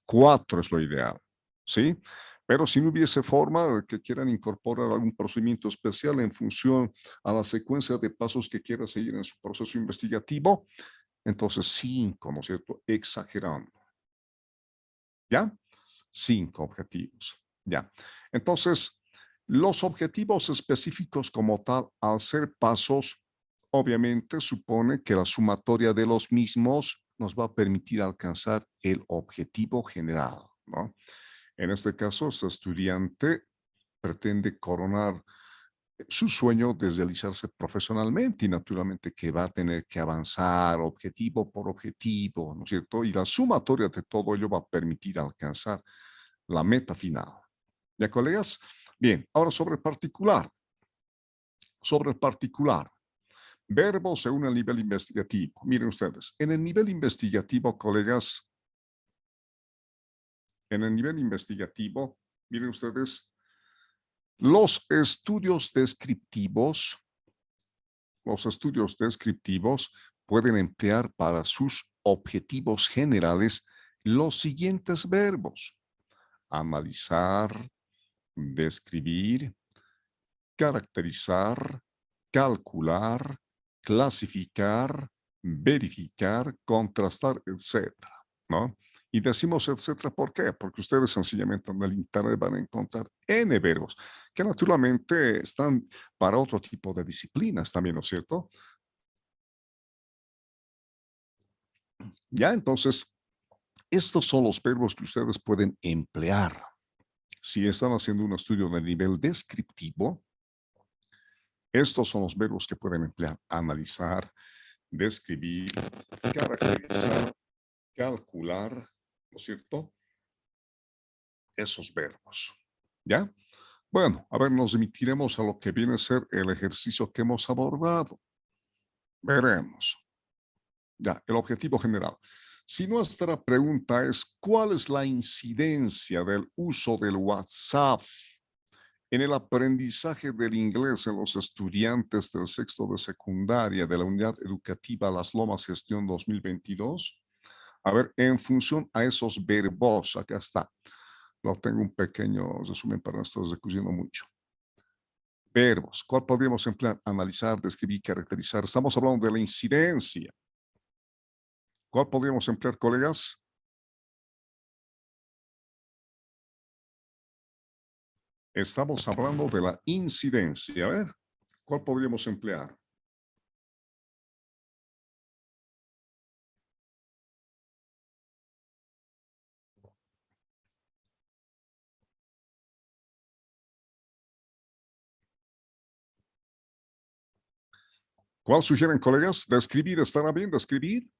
4 es lo ideal, ¿sí? Pero si no hubiese forma de que quieran incorporar algún procedimiento especial en función a la secuencia de pasos que quiera seguir en su proceso investigativo, entonces 5, ¿no es cierto? Exagerando. ¿Ya? 5 objetivos. Ya. Entonces, los objetivos específicos como tal, al ser pasos, obviamente supone que la sumatoria de los mismos nos va a permitir alcanzar el objetivo general, ¿no? En este caso, este estudiante pretende coronar su sueño de realizarse profesionalmente y naturalmente que va a tener que avanzar objetivo por objetivo, ¿no es cierto? Y la sumatoria de todo ello va a permitir alcanzar la meta final. ¿Ya, colegas? Bien, ahora sobre particular. Sobre el particular. Verbos según el nivel investigativo. Miren ustedes, en el nivel investigativo, colegas, en el nivel investigativo, miren ustedes, los estudios descriptivos pueden emplear para sus objetivos generales los siguientes verbos: analizar, describir, caracterizar, calcular, clasificar, verificar, contrastar, etcétera, ¿no? Y decimos etcétera, ¿por qué? Porque ustedes sencillamente en el internet van a encontrar N verbos que naturalmente están para otro tipo de disciplinas también, ¿no es cierto? Ya, entonces, estos son los verbos que ustedes pueden emplear. Si están haciendo un estudio de nivel descriptivo, estos son los verbos que pueden emplear: analizar, describir, caracterizar, calcular, ¿no es cierto? Esos verbos. ¿Ya? Bueno, a ver, nos remitiremos a lo que viene a ser el ejercicio que hemos abordado. Veremos. Ya, el objetivo general. Si nuestra pregunta es, ¿cuál es la incidencia del uso del WhatsApp en el aprendizaje del inglés en los estudiantes del sexto de secundaria de la Unidad Educativa Las Lomas Gestión 2022? A ver, en función a esos verbos, acá está. Lo tengo un pequeño resumen para no estar discutiendo mucho. Verbos, ¿cuál podríamos emplear? Analizar, describir, caracterizar. Estamos hablando de la incidencia. ¿Cuál podríamos emplear, colegas? Estamos hablando de la incidencia. A ver, ¿cuál podríamos emplear? ¿Cuál sugieren, colegas? ¿Describir? ¿Estará bien describir?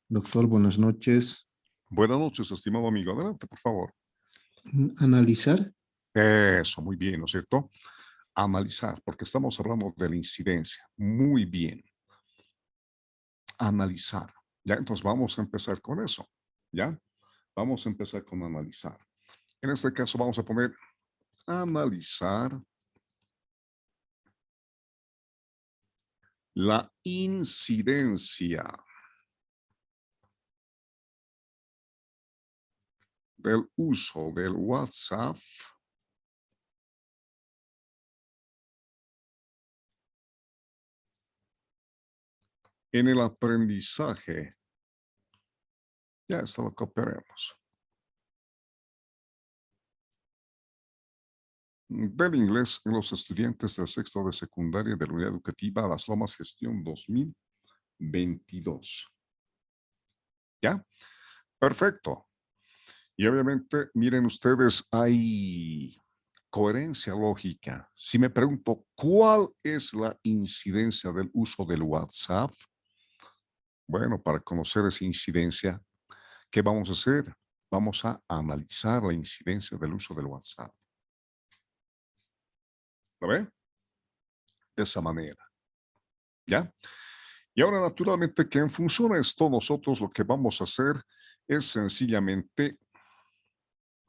Doctor, buenas noches. Buenas noches, estimado amigo. Adelante, por favor. Analizar. Eso, muy bien, ¿no es cierto? Analizar, porque estamos hablando de la incidencia. Muy bien. Analizar. Ya, entonces vamos a empezar con eso. ¿Ya? Vamos a empezar con analizar. En este caso vamos a poner analizar la incidencia del uso del WhatsApp en el aprendizaje. Ya, esto lo copiaremos. Del inglés en los estudiantes del sexto de secundaria de la Unidad Educativa Las Lomas Gestión 2022. ¿Ya? Perfecto. Y obviamente, miren ustedes, hay coherencia lógica. Si me pregunto, ¿cuál es la incidencia del uso del WhatsApp? Bueno, para conocer esa incidencia, ¿qué vamos a hacer? Vamos a analizar la incidencia del uso del WhatsApp. ¿Lo ve? De esa manera. ¿Ya? Y ahora, naturalmente, que en función de esto, nosotros lo que vamos a hacer es sencillamente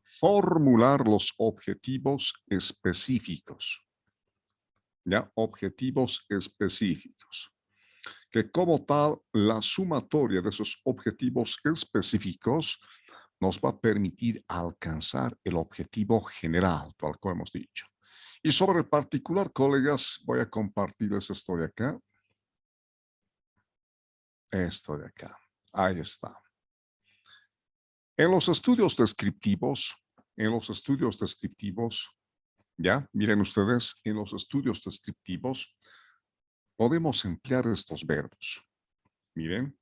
formular los objetivos específicos. ¿Ya? Objetivos específicos. Que como tal, la sumatoria de esos objetivos específicos nos va a permitir alcanzar el objetivo general, tal como hemos dicho. Y sobre el particular, colegas, voy a compartirles esto de acá. Esto de acá. Ahí está. En los estudios descriptivos, ya, miren ustedes, en los estudios descriptivos podemos emplear estos verbos. Miren.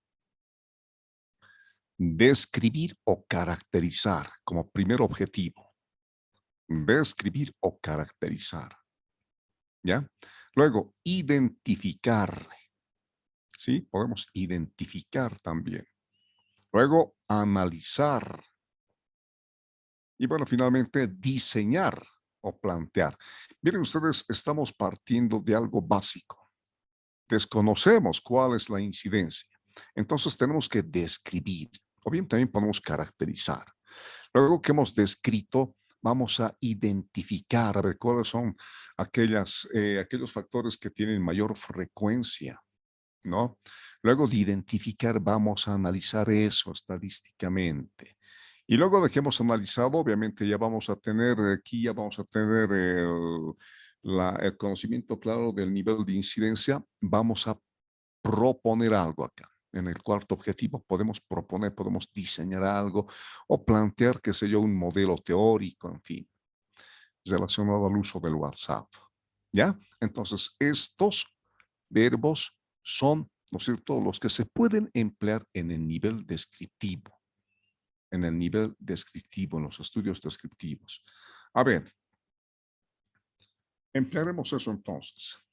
Describir o caracterizar como primer objetivo. Describir o caracterizar. ¿Ya? Luego, identificar. ¿Sí? Podemos identificar también. Luego, analizar. Y bueno, finalmente, diseñar o plantear. Miren ustedes, estamos partiendo de algo básico. Desconocemos cuál es la incidencia. Entonces tenemos que describir, o bien también podemos caracterizar. Luego que hemos descrito, vamos a identificar, a ver cuáles son aquellos factores que tienen mayor frecuencia, ¿no? Luego de identificar, vamos a analizar eso estadísticamente. Y luego de que hemos analizado, obviamente ya vamos a tener aquí, ya vamos a tener el conocimiento claro del nivel de incidencia, vamos a proponer algo acá. En el cuarto objetivo podemos proponer, podemos diseñar algo o plantear, qué sé yo, un modelo teórico, en fin, relacionado al uso del WhatsApp. ¿Ya? Entonces, estos verbos son, ¿no es cierto?, los que se pueden emplear en el nivel descriptivo. En el nivel descriptivo, en los estudios descriptivos. A ver, emplearemos eso entonces.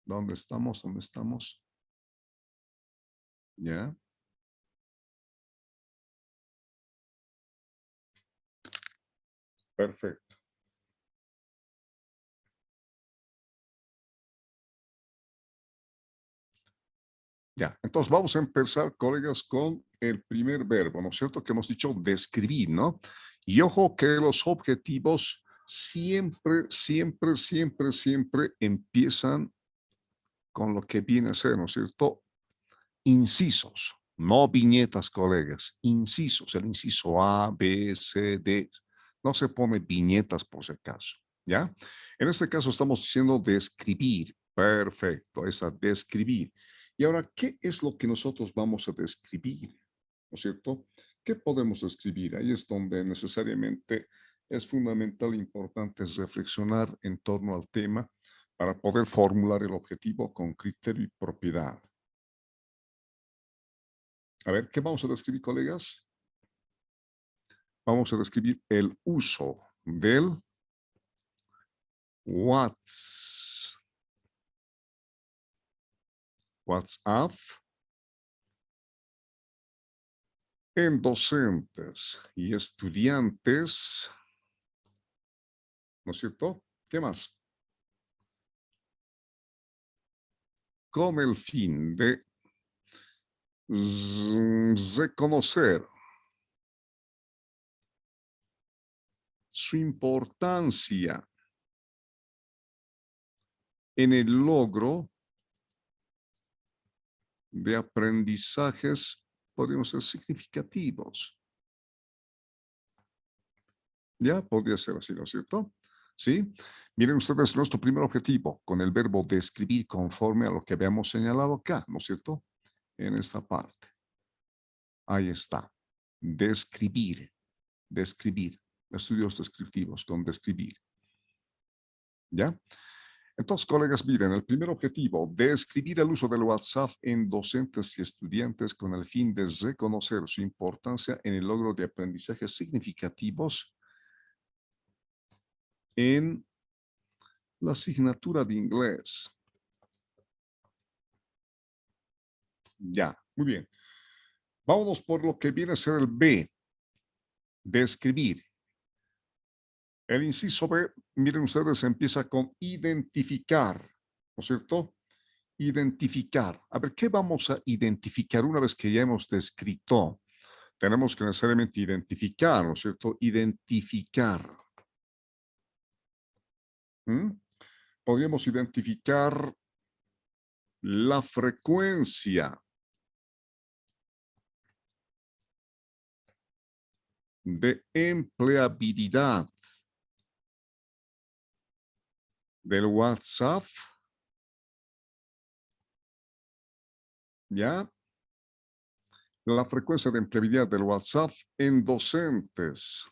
¿Dónde estamos? ¿Dónde estamos? ¿Ya? Perfecto. Ya, entonces vamos a empezar, colegas, con el primer verbo, ¿no es cierto? Que hemos dicho describir, ¿no? Y ojo que los objetivos siempre empiezan con lo que viene a ser, ¿no es cierto? Incisos, no viñetas, colegas, incisos, el inciso A, B, C, D. No se pone viñetas por si acaso, ¿ya? En este caso estamos diciendo describir. Perfecto, esa describir. Y ahora, ¿qué es lo que nosotros vamos a describir? ¿No es cierto? ¿Qué podemos describir? Ahí es donde necesariamente es fundamental e importante reflexionar en torno al tema para poder formular el objetivo con criterio y propiedad. A ver, ¿qué vamos a describir, colegas? Vamos a describir el uso del WhatsApp en docentes y estudiantes, ¿no es cierto? ¿Qué más? Con el fin de reconocer su importancia en el logro de aprendizajes, podríamos ser significativos. Ya podría ser así, ¿no es cierto? ¿Sí? Miren ustedes nuestro primer objetivo con el verbo describir conforme a lo que habíamos señalado acá, ¿no es cierto? En esta parte. Ahí está. Describir. Describir. Estudios descriptivos con describir. ¿Ya? Entonces, colegas, miren, el primer objetivo, describir el uso del WhatsApp en docentes y estudiantes con el fin de reconocer su importancia en el logro de aprendizajes significativos en la asignatura de inglés. Ya, muy bien. Vámonos por lo que viene a ser el B, describir. El inciso B, miren ustedes, empieza con identificar, ¿no es cierto? Identificar. A ver, ¿qué vamos a identificar una vez que ya hemos descrito tenemos que necesariamente identificar, ¿no es cierto? Identificar. Podríamos identificar la frecuencia de empleabilidad del WhatsApp, ¿ya? La frecuencia de empleabilidad del WhatsApp en docentes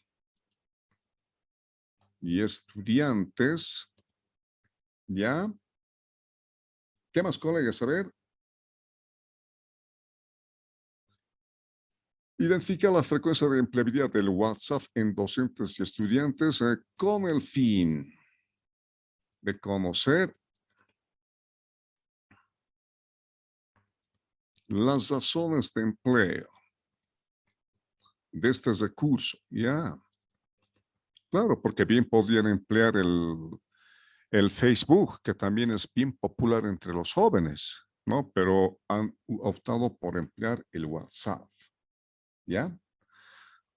y estudiantes, ¿ya? ¿Qué más, colegas? A ver. Identifica la frecuencia de empleabilidad del WhatsApp en docentes y estudiantes con el fin de conocer las razones de empleo de este recurso. Ya. Claro, porque bien podrían emplear el Facebook, que también es bien popular entre los jóvenes, ¿no? Pero han optado por emplear el WhatsApp. ¿Ya?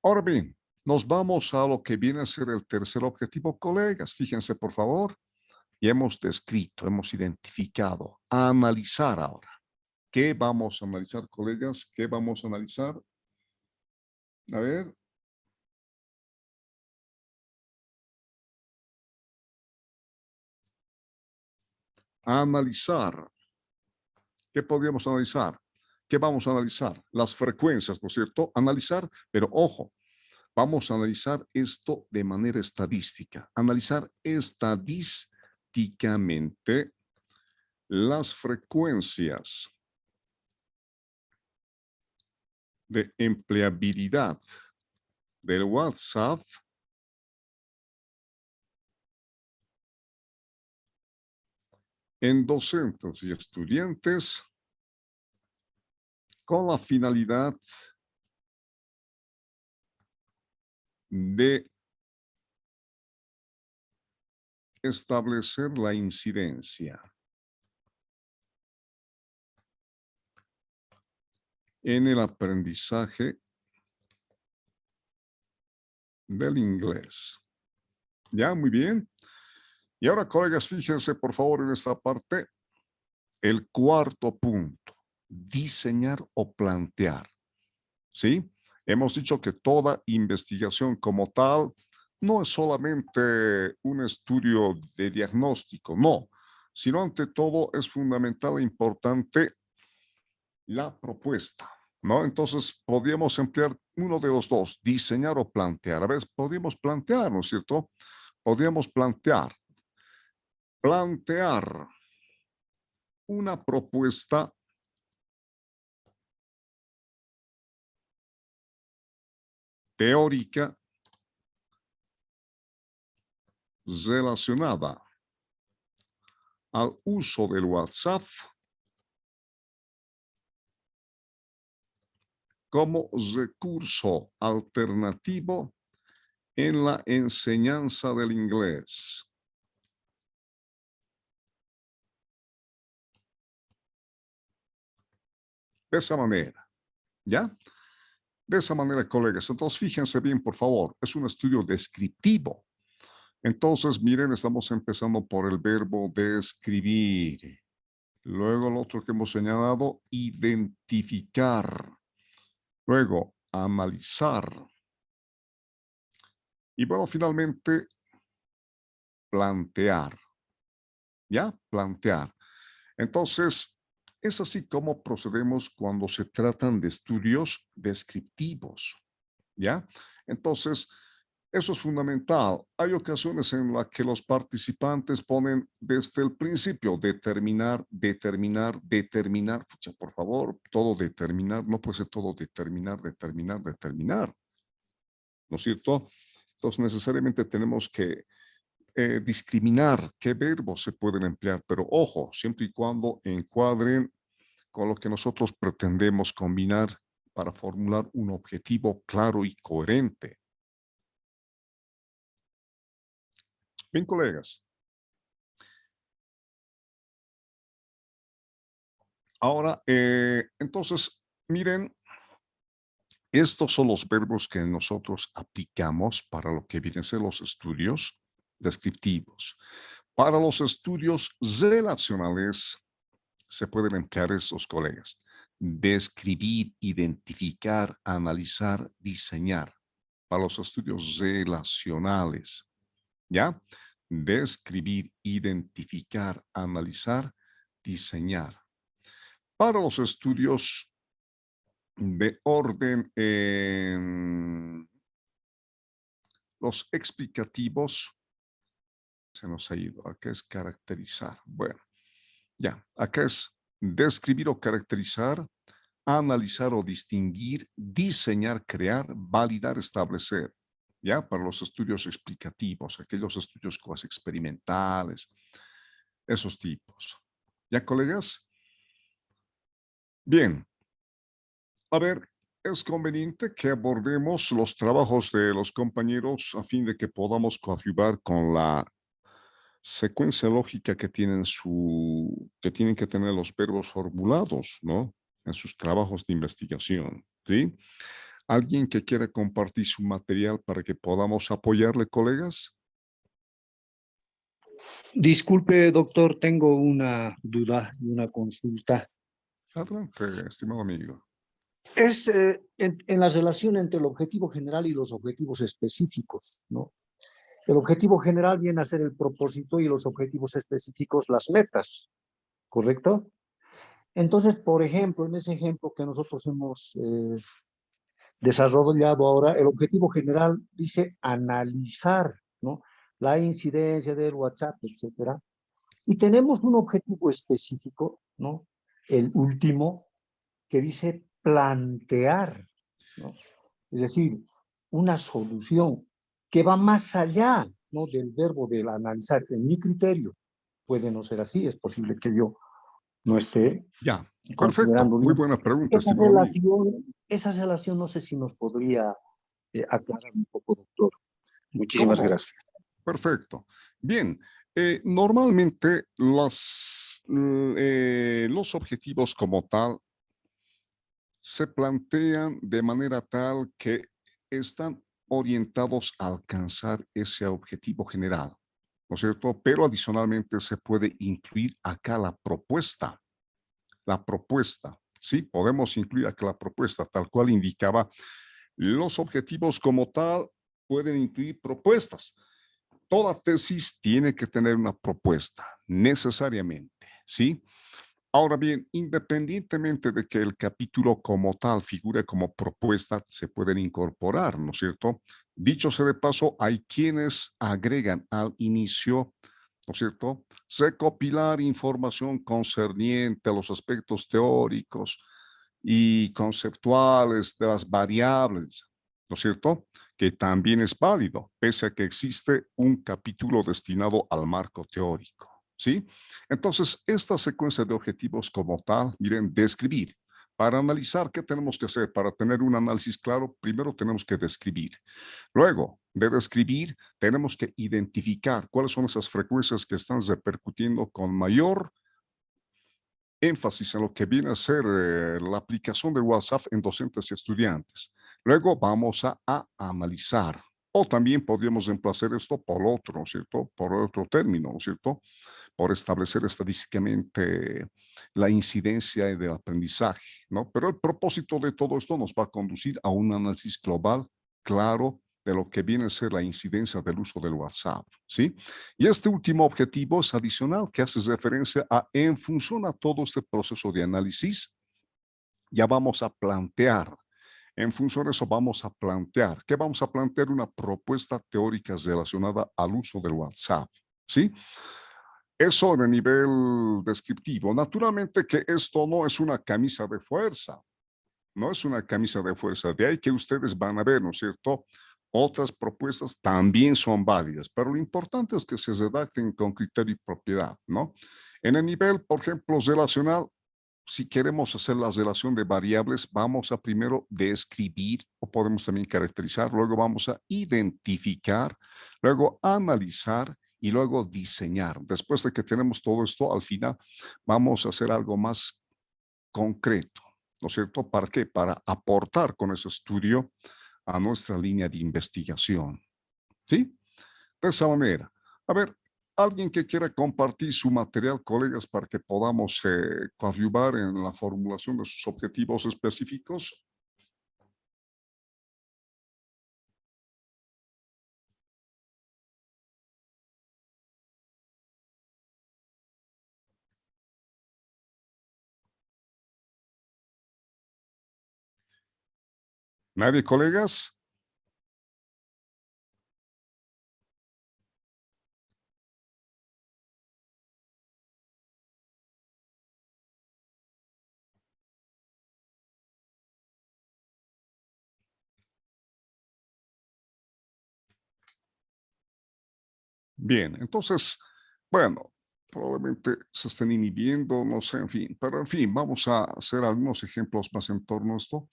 Ahora bien, nos vamos a lo que viene a ser el tercer objetivo, colegas. Fíjense, por favor. Y hemos descrito, hemos identificado. A analizar ahora. ¿Qué vamos a analizar, colegas? ¿Qué vamos a analizar? A ver. A analizar. ¿Qué podríamos analizar? ¿Qué vamos a analizar? Las frecuencias, ¿no es cierto? Analizar, pero ojo, vamos a analizar esto de manera estadística. Analizar estadísticamente las frecuencias de empleabilidad del WhatsApp en docentes y estudiantes con la finalidad de establecer la incidencia en el aprendizaje del inglés. Ya, muy bien. Y ahora, colegas, fíjense por favor en esta parte, el cuarto punto, diseñar o plantear. ¿Sí? Hemos dicho que toda investigación como tal no es solamente un estudio de diagnóstico, no, sino ante todo es fundamental e importante la propuesta, ¿no? Entonces, podríamos emplear uno de los dos, diseñar o plantear. A ver, podríamos plantear, ¿no es cierto? Podríamos plantear una propuesta teórica relacionada al uso del WhatsApp como recurso alternativo en la enseñanza del inglés. De esa manera, ¿ya? De esa manera, colegas. Entonces, fíjense bien, por favor, es un estudio descriptivo. Entonces, miren, estamos empezando por el verbo describir. Luego, el otro que hemos señalado, identificar. Luego, analizar. Y bueno, finalmente, plantear. ¿Ya? Plantear. Entonces, es así como procedemos cuando se tratan de estudios descriptivos. ¿Ya? Entonces, eso es fundamental. Hay ocasiones en las que los participantes ponen desde el principio determinar. Pucha, por favor, todo determinar, no puede ser todo determinar. ¿No es cierto? Entonces, necesariamente tenemos que discriminar qué verbos se pueden emplear, pero ojo, siempre y cuando encuadren con lo que nosotros pretendemos combinar para formular un objetivo claro y coherente. Bien, colegas. Ahora, entonces, miren, Estos son los verbos que nosotros aplicamos para lo que vienen a ser los estudios descriptivos. Para los estudios relacionales se pueden emplear estos, colegas: describir, identificar, analizar, diseñar. Para los estudios relacionales, ¿ya? Describir, identificar, analizar, diseñar. Para los estudios de orden, los explicativos, se nos ha ido. Acá es caracterizar. Bueno, ya, acá es describir o caracterizar, analizar o distinguir, diseñar, crear, validar, establecer. Ya, para los estudios explicativos, aquellos estudios cuasi experimentales, esos tipos. ¿Ya, colegas? Bien. A ver, es conveniente que abordemos los trabajos de los compañeros a fin de que podamos coadyuvar con la secuencia lógica que tienen que tienen que tener los verbos formulados, ¿no? En sus trabajos de investigación, ¿sí? ¿Alguien que quiera compartir su material para que podamos apoyarle, colegas? Disculpe, doctor, tengo una duda y una consulta. Adelante, estimado amigo. Es en la relación entre el objetivo general y los objetivos específicos, ¿no? El objetivo general viene a ser el propósito y los objetivos específicos las metas, ¿correcto? Entonces, por ejemplo, en ese ejemplo que nosotros hemos desarrollado ahora, el objetivo general dice analizar, ¿no? La incidencia del WhatsApp, etcétera. Y tenemos un objetivo específico, ¿no? El último, que dice plantear, ¿no? Es decir, una solución que va más allá, ¿no? Del verbo del analizar. En mi criterio, puede no ser así, es posible que yo no esté Ya, perfecto. considerando Muy bien. buena pregunta, estimado amigo. Esa relación no sé si nos podría aclarar un poco, doctor. ¿Cómo Muchísimas no? gracias. Perfecto. Bien, normalmente los objetivos como tal se plantean de manera tal que están orientados a alcanzar ese objetivo general, ¿no es cierto? Pero adicionalmente se puede incluir acá la propuesta. La propuesta, ¿sí? Podemos incluir acá la propuesta, tal cual indicaba. Los objetivos como tal pueden incluir propuestas. Toda tesis tiene que tener una propuesta, necesariamente, ¿sí? Ahora bien, independientemente de que el capítulo como tal figure como propuesta, se pueden incorporar, ¿no es cierto? Dicho sea de paso, hay quienes agregan al inicio, ¿no es cierto?, recopilar información concerniente a los aspectos teóricos y conceptuales de las variables, ¿no es cierto?, que también es válido, pese a que existe un capítulo destinado al marco teórico, ¿sí? Entonces, esta secuencia de objetivos como tal, miren, describir. Para analizar, ¿qué tenemos que hacer? Para tener un análisis claro, primero tenemos que describir. Luego de describir, tenemos que identificar cuáles son esas frecuencias que están repercutiendo con mayor énfasis en lo que viene a ser la aplicación de WhatsApp en docentes y estudiantes. Luego vamos a analizar. O también podríamos reemplazar esto por otro, ¿no es cierto? Por otro término, ¿no es cierto? Por establecer estadísticamente la incidencia del aprendizaje, ¿no? Pero el propósito de todo esto nos va a conducir a un análisis global, claro, de lo que viene a ser la incidencia del uso del WhatsApp, ¿sí? Y este último objetivo es adicional, que hace referencia a, en función a todo este proceso de análisis, ya vamos a plantear, en función de eso vamos a plantear, ¿qué vamos a plantear? Una propuesta teórica relacionada al uso del WhatsApp, ¿sí? Eso en el nivel descriptivo. Naturalmente que esto no es una camisa de fuerza, no es una camisa de fuerza. De ahí que ustedes van a ver, ¿no es cierto? Otras propuestas también son válidas, pero lo importante es que se redacten con criterio y propiedad, ¿no? En el nivel, por ejemplo, relacional, si queremos hacer la relación de variables, vamos a primero describir o podemos también caracterizar, luego vamos a identificar, luego analizar y luego diseñar. Después de que tenemos todo esto, al final vamos a hacer algo más concreto. ¿no es cierto? ¿Para qué? Para aportar con ese estudio a nuestra línea de investigación. ¿Sí? De esa manera. A ver, alguien que quiera compartir su material, colegas, para que podamos coadyuvar en la formulación de sus objetivos específicos. ¿Nadie, colegas? Bien, entonces, bueno, probablemente se estén inhibiendo, no sé, en fin, pero en fin, vamos a hacer algunos ejemplos más en torno a esto.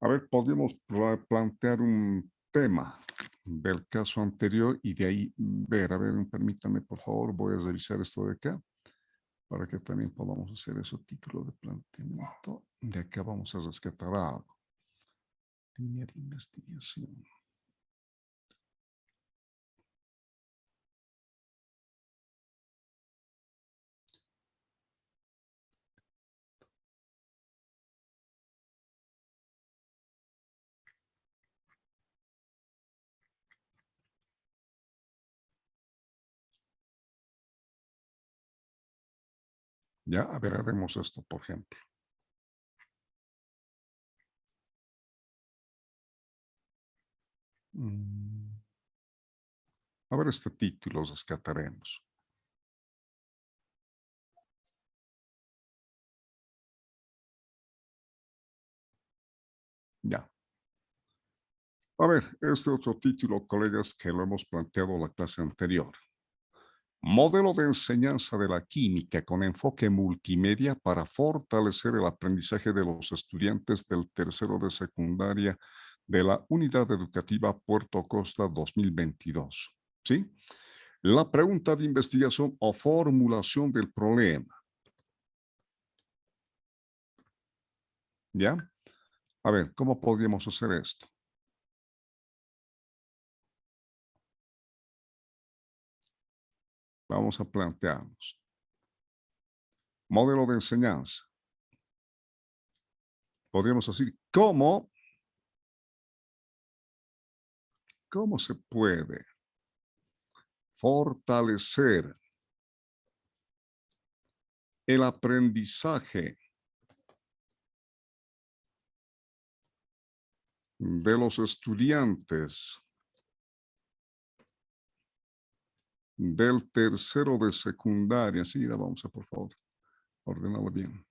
A ver, podríamos plantear un tema del caso anterior y de ahí ver, a ver, permítanme, por favor, voy a revisar esto de acá para que también podamos hacer eso, título de planteamiento. De acá vamos a rescatar algo. Línea de investigación. Ya, a ver, haremos esto, por ejemplo. A ver, este título rescataremos. Ya. A ver, este otro título, colegas, que lo hemos planteado en la clase anterior. Modelo de enseñanza de la química con enfoque multimedia para fortalecer el aprendizaje de los estudiantes del tercero de secundaria de la Unidad Educativa Puerto Costa 2022. ¿Sí? La pregunta de investigación o formulación del problema. ¿Ya? A ver, ¿cómo podríamos hacer esto? Vamos a plantearnos. Modelo de enseñanza. Podríamos decir, ¿cómo se puede fortalecer el aprendizaje de los estudiantes del tercero de secundaria? Sí, vamos a, por favor, ordenarlo bien.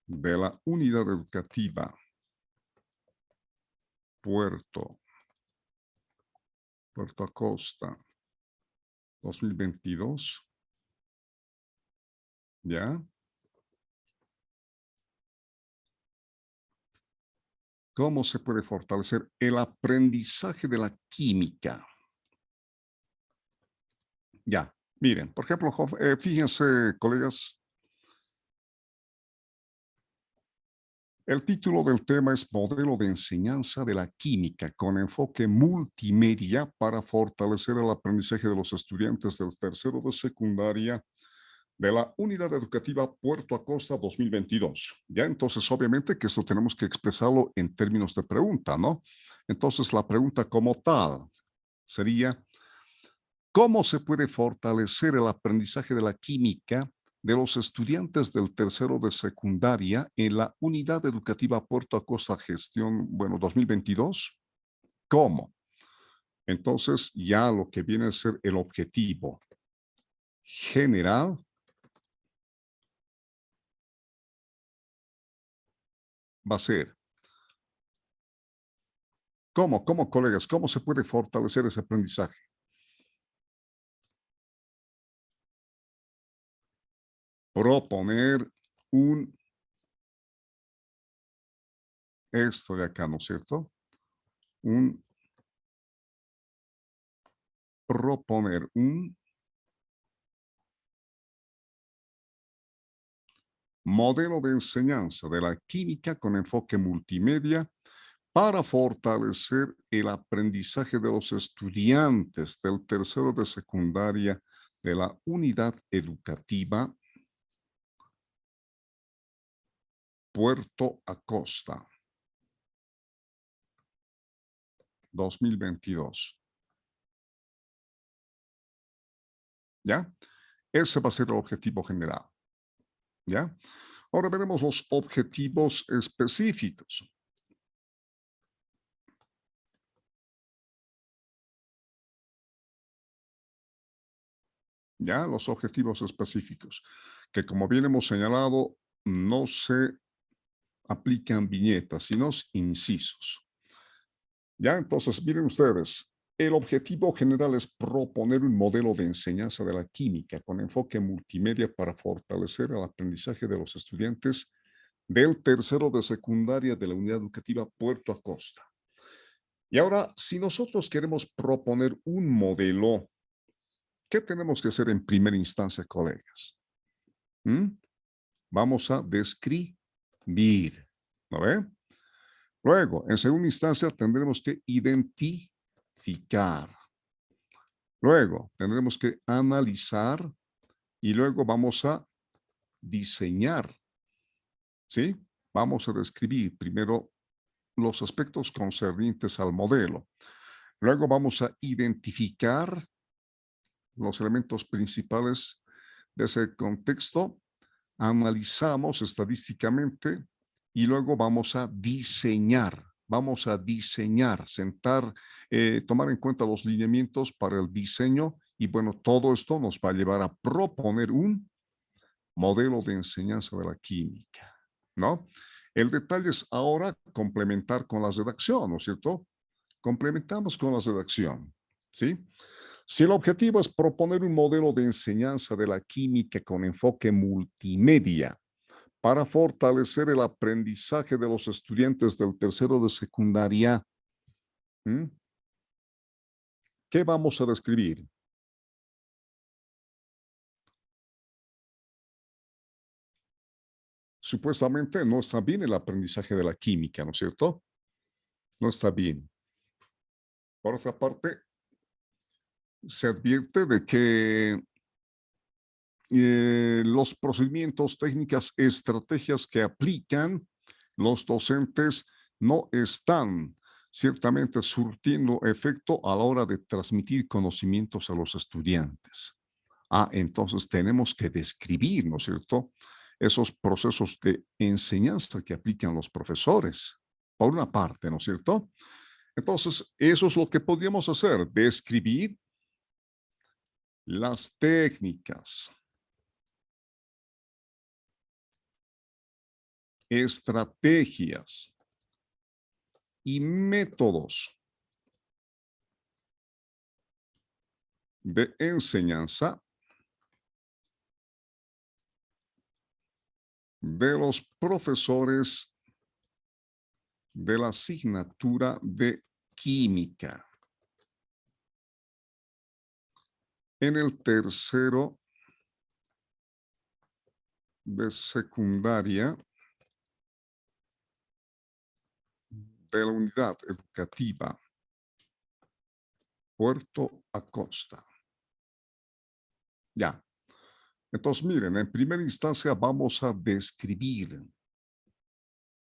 De la Unidad Educativa Puerto Acosta 2022. ¿Ya? ¿Cómo se puede fortalecer el aprendizaje de la química? Ya, miren, por ejemplo, fíjense, colegas, el título del tema es Modelo de enseñanza de la química con enfoque multimedia para fortalecer el aprendizaje de los estudiantes del tercero de secundaria de la Unidad Educativa Puerto Acosta 2022. Ya, entonces, obviamente que esto tenemos que expresarlo en términos de pregunta, ¿no? Entonces, la pregunta como tal sería, ¿cómo se puede fortalecer el aprendizaje de la química de los estudiantes del tercero de secundaria en la Unidad Educativa Puerto Acosta Gestión, 2022? ¿Cómo? Entonces, ya lo que viene a ser el objetivo general va a ser, ¿cómo, colegas? ¿Cómo se puede fortalecer ese aprendizaje? Proponer esto de acá, ¿no es cierto? Proponer un modelo de enseñanza de la química con enfoque multimedia para fortalecer el aprendizaje de los estudiantes del tercero de secundaria de la unidad educativa Puerto Acosta, 2022. ¿Ya? Ese va a ser el objetivo general. ¿Ya? Ahora veremos los objetivos específicos. ¿Ya? Los objetivos específicos, que como bien hemos señalado, no se aplican viñetas, sino incisos. ¿Ya? Entonces, miren ustedes, el objetivo general es proponer un modelo de enseñanza de la química con enfoque multimedia para fortalecer el aprendizaje de los estudiantes del tercero de secundaria de la unidad educativa Puerto Acosta. Y ahora, si nosotros queremos proponer un modelo, ¿qué tenemos que hacer en primera instancia, colegas? Vamos a describir, ¿no ve? Luego, en segunda instancia, tendremos que identificar. Luego, tendremos que analizar y luego vamos a diseñar, ¿sí? Vamos a describir primero los aspectos concernientes al modelo. Luego vamos a identificar los elementos principales de ese contexto, analizamos estadísticamente y luego vamos a diseñar, tomar en cuenta los lineamientos para el diseño y bueno, todo esto nos va a llevar a proponer un modelo de enseñanza de la química, ¿no? El detalle es ahora complementar con la redacción, ¿no es cierto? Complementamos con la redacción, ¿sí? Si el objetivo es proponer un modelo de enseñanza de la química con enfoque multimedia para fortalecer el aprendizaje de los estudiantes del tercero de secundaria, ¿qué vamos a describir? Supuestamente no está bien el aprendizaje de la química, ¿no es cierto? No está bien. Por otra parte, se advierte de que los procedimientos, técnicas, estrategias que aplican los docentes no están ciertamente surtiendo efecto a la hora de transmitir conocimientos a los estudiantes. Entonces tenemos que describir, ¿no es cierto?, esos procesos de enseñanza que aplican los profesores, por una parte, ¿no es cierto? Entonces, eso es lo que podríamos hacer, describir las técnicas, estrategias y métodos de enseñanza de los profesores de la asignatura de química en el tercero de secundaria de la unidad educativa Puerto Acosta. Ya. Entonces, miren, en primera instancia vamos a describir,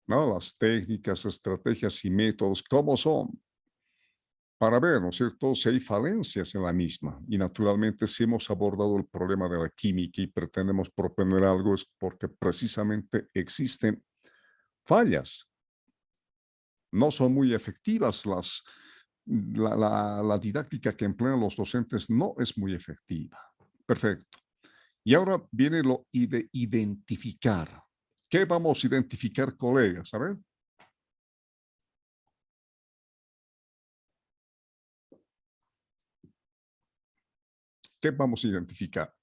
¿no?, las técnicas, estrategias y métodos, cómo son, para ver, ¿no es cierto?, si hay falencias en la misma. Y naturalmente, si hemos abordado el problema de la química y pretendemos proponer algo, es porque precisamente existen fallas. No son muy efectivas la didáctica que emplean los docentes no es muy efectiva. Perfecto. Y ahora viene lo de identificar. ¿Qué vamos a identificar, colegas? A ver. ¿Qué vamos a identificar?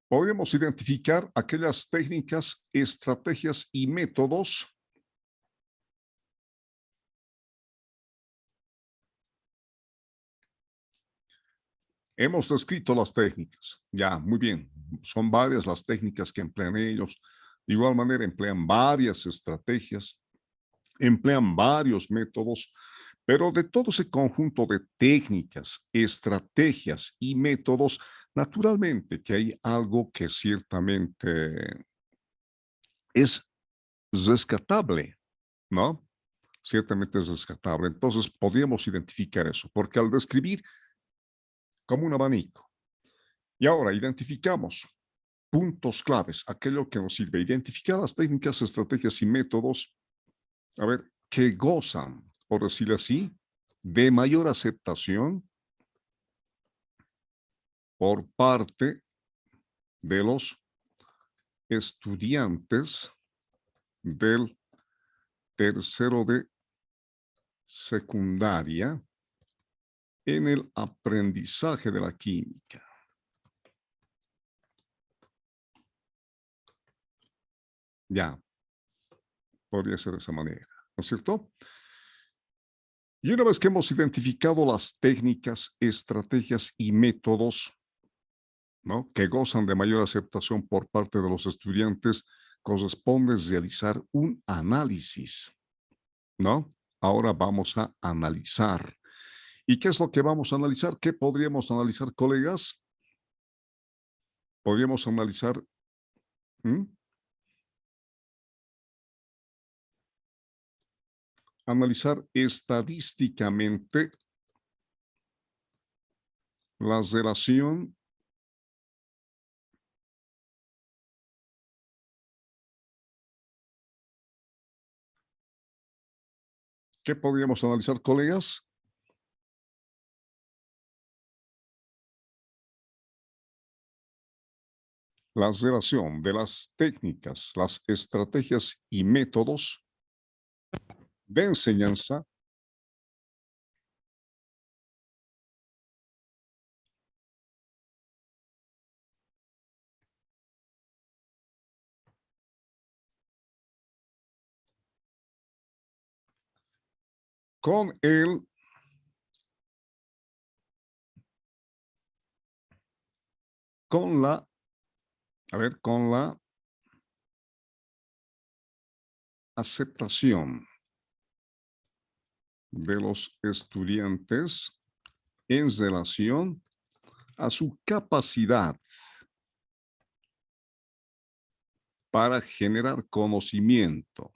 Podríamos identificar aquellas técnicas, estrategias y métodos Hemos descrito las técnicas. Ya, muy bien. Son varias las técnicas que emplean ellos. De igual manera, emplean varias estrategias, emplean varios métodos, pero de todo ese conjunto de técnicas, estrategias y métodos, naturalmente que hay algo que ciertamente es rescatable, ¿no? Ciertamente es rescatable. Entonces, podríamos identificar eso, porque al describir como un abanico, y ahora identificamos puntos claves, aquello que nos sirve, identificar las técnicas, estrategias y métodos, a ver, que gozan, por decirlo así, de mayor aceptación por parte de los estudiantes del tercero de secundaria en el aprendizaje de la química. Ya, podría ser de esa manera, ¿no es cierto? Y una vez que hemos identificado las técnicas, estrategias y métodos, ¿no?, que gozan de mayor aceptación por parte de los estudiantes, corresponde realizar un análisis, ¿no? Ahora vamos a analizar. ¿Y qué es lo que vamos a analizar? ¿Qué podríamos analizar, colegas? Podríamos analizar analizar estadísticamente la relación ¿Qué podríamos analizar, colegas? La relación de las técnicas, las estrategias y métodos de enseñanza con con la aceptación de los estudiantes en relación a su capacidad para generar conocimiento.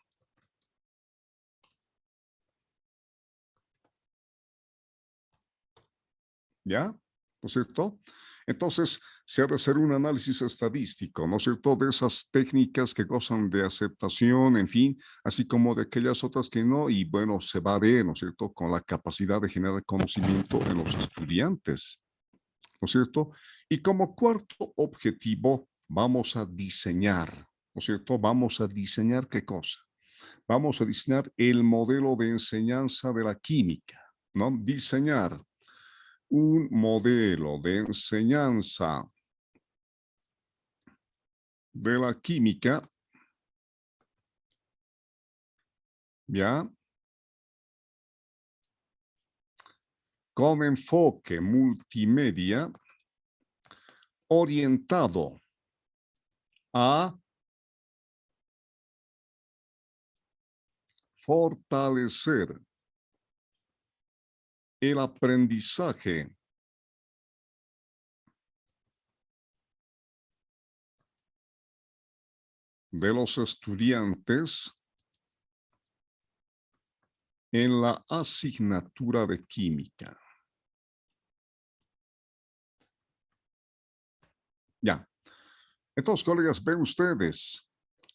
¿Ya? ¿No es cierto? Entonces, se ha de hacer un análisis estadístico, ¿no es cierto?, de esas técnicas que gozan de aceptación, en fin, así como de aquellas otras que no, y bueno, se va a ver, ¿no es cierto?, con la capacidad de generar conocimiento en los estudiantes, ¿no es cierto? Y como cuarto objetivo, vamos a diseñar, ¿no es cierto? Vamos a diseñar ¿qué cosa? Vamos a diseñar el modelo de enseñanza de la química, ¿no? Diseñar un modelo de enseñanza de la química, ¿ya?, con enfoque multimedia orientado a fortalecer el aprendizaje de los estudiantes en la asignatura de química. Ya. Entonces, colegas, ven ustedes,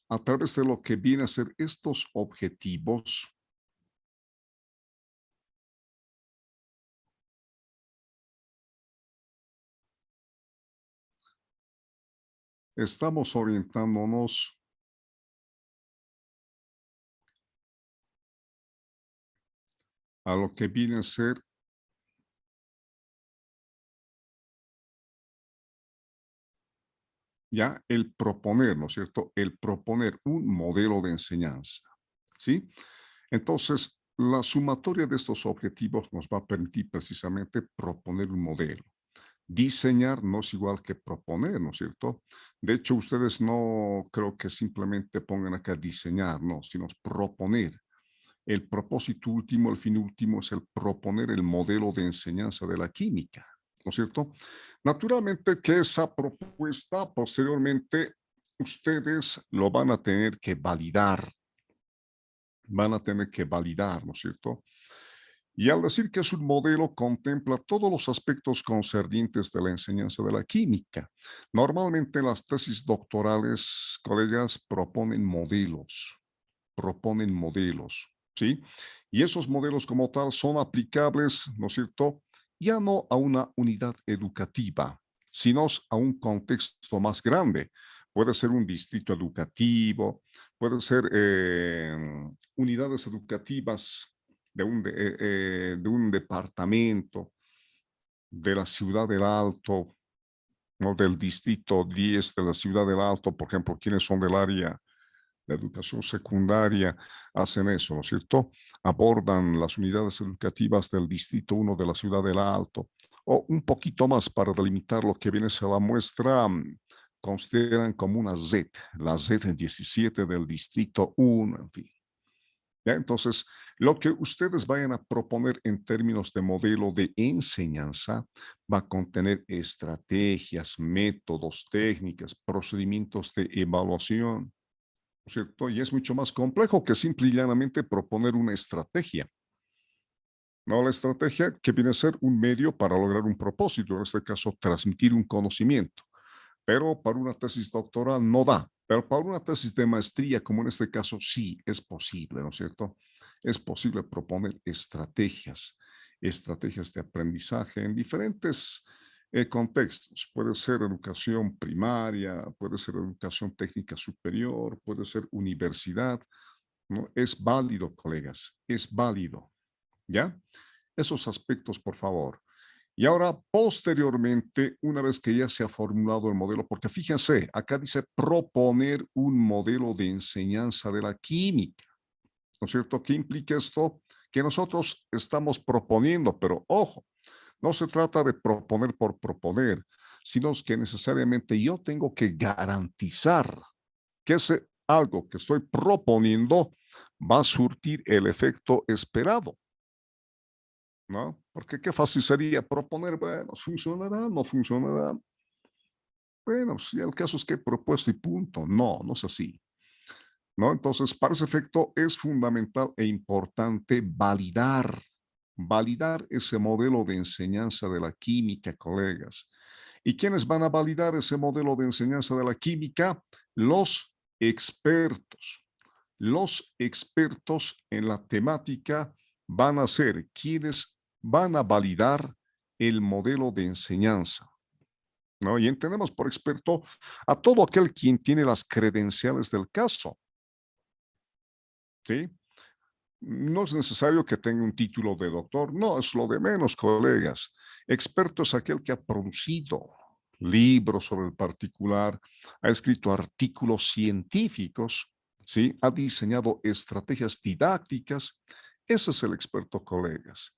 a través de lo que viene a ser estos objetivos, estamos orientándonos a lo que viene a ser ya el proponer, ¿no es cierto? El proponer un modelo de enseñanza, ¿sí? Entonces, la sumatoria de estos objetivos nos va a permitir precisamente proponer un modelo. Diseñar no es igual que proponer, ¿no es cierto? De hecho, ustedes no creo que simplemente pongan acá diseñar, no, sino proponer. El propósito último, el fin último es el proponer el modelo de enseñanza de la química, ¿no es cierto? Naturalmente que esa propuesta posteriormente ustedes lo van a tener que validar, ¿no es cierto? Y al decir que es un modelo, contempla todos los aspectos concernientes de la enseñanza de la química. Normalmente las tesis doctorales, colegas, proponen modelos, ¿sí? Y esos modelos como tal son aplicables, ¿no es cierto?, ya no a una unidad educativa, sino a un contexto más grande. Puede ser un distrito educativo, puede ser unidades educativas de un departamento, de la ciudad del Alto, ¿no? Del distrito 10 de la ciudad del Alto, por ejemplo, quienes son del área de educación secundaria hacen eso, ¿no es cierto? Abordan las unidades educativas del distrito 1 de la ciudad del Alto, o un poquito más para delimitar lo que viene a ser la muestra, consideran como una Z, la Z17 del distrito 1, en fin. ¿Ya? Entonces, lo que ustedes vayan a proponer en términos de modelo de enseñanza va a contener estrategias, métodos, técnicas, procedimientos de evaluación, ¿no es cierto? Y es mucho más complejo que simple y llanamente proponer una estrategia. No, la estrategia que viene a ser un medio para lograr un propósito, en este caso, transmitir un conocimiento. Pero para una tesis doctoral no da. Pero para una tesis de maestría, como en este caso, sí es posible, ¿no es cierto? Es posible proponer estrategias de aprendizaje en diferentes contextos. Puede ser educación primaria, puede ser educación técnica superior, puede ser universidad, ¿no? Es válido, colegas, es válido, ¿ya? Esos aspectos, por favor. Y ahora, posteriormente, una vez que ya se ha formulado el modelo, porque fíjense, acá dice proponer un modelo de enseñanza de la química, ¿no es cierto? ¿Qué implica esto? Que nosotros estamos proponiendo, pero ojo, no se trata de proponer por proponer, sino que necesariamente yo tengo que garantizar que ese algo que estoy proponiendo va a surtir el efecto esperado, ¿no? Porque qué fácil sería proponer, bueno, funcionará, no funcionará. Bueno, si el caso es que he propuesto y punto. No, no es así, ¿no? Entonces, para ese efecto es fundamental e importante validar ese modelo de enseñanza de la química, colegas. ¿Y quiénes van a validar ese modelo de enseñanza de la química? Los expertos. Los expertos en la temática van a ser quienes van a validar el modelo de enseñanza, ¿no? Y entendemos por experto a todo aquel quien tiene las credenciales del caso, ¿sí? No es necesario que tenga un título de doctor, no, es lo de menos, colegas. Experto es aquel que ha producido libros sobre el particular, ha escrito artículos científicos, ¿sí? Ha diseñado estrategias didácticas. Ese es el experto, colegas,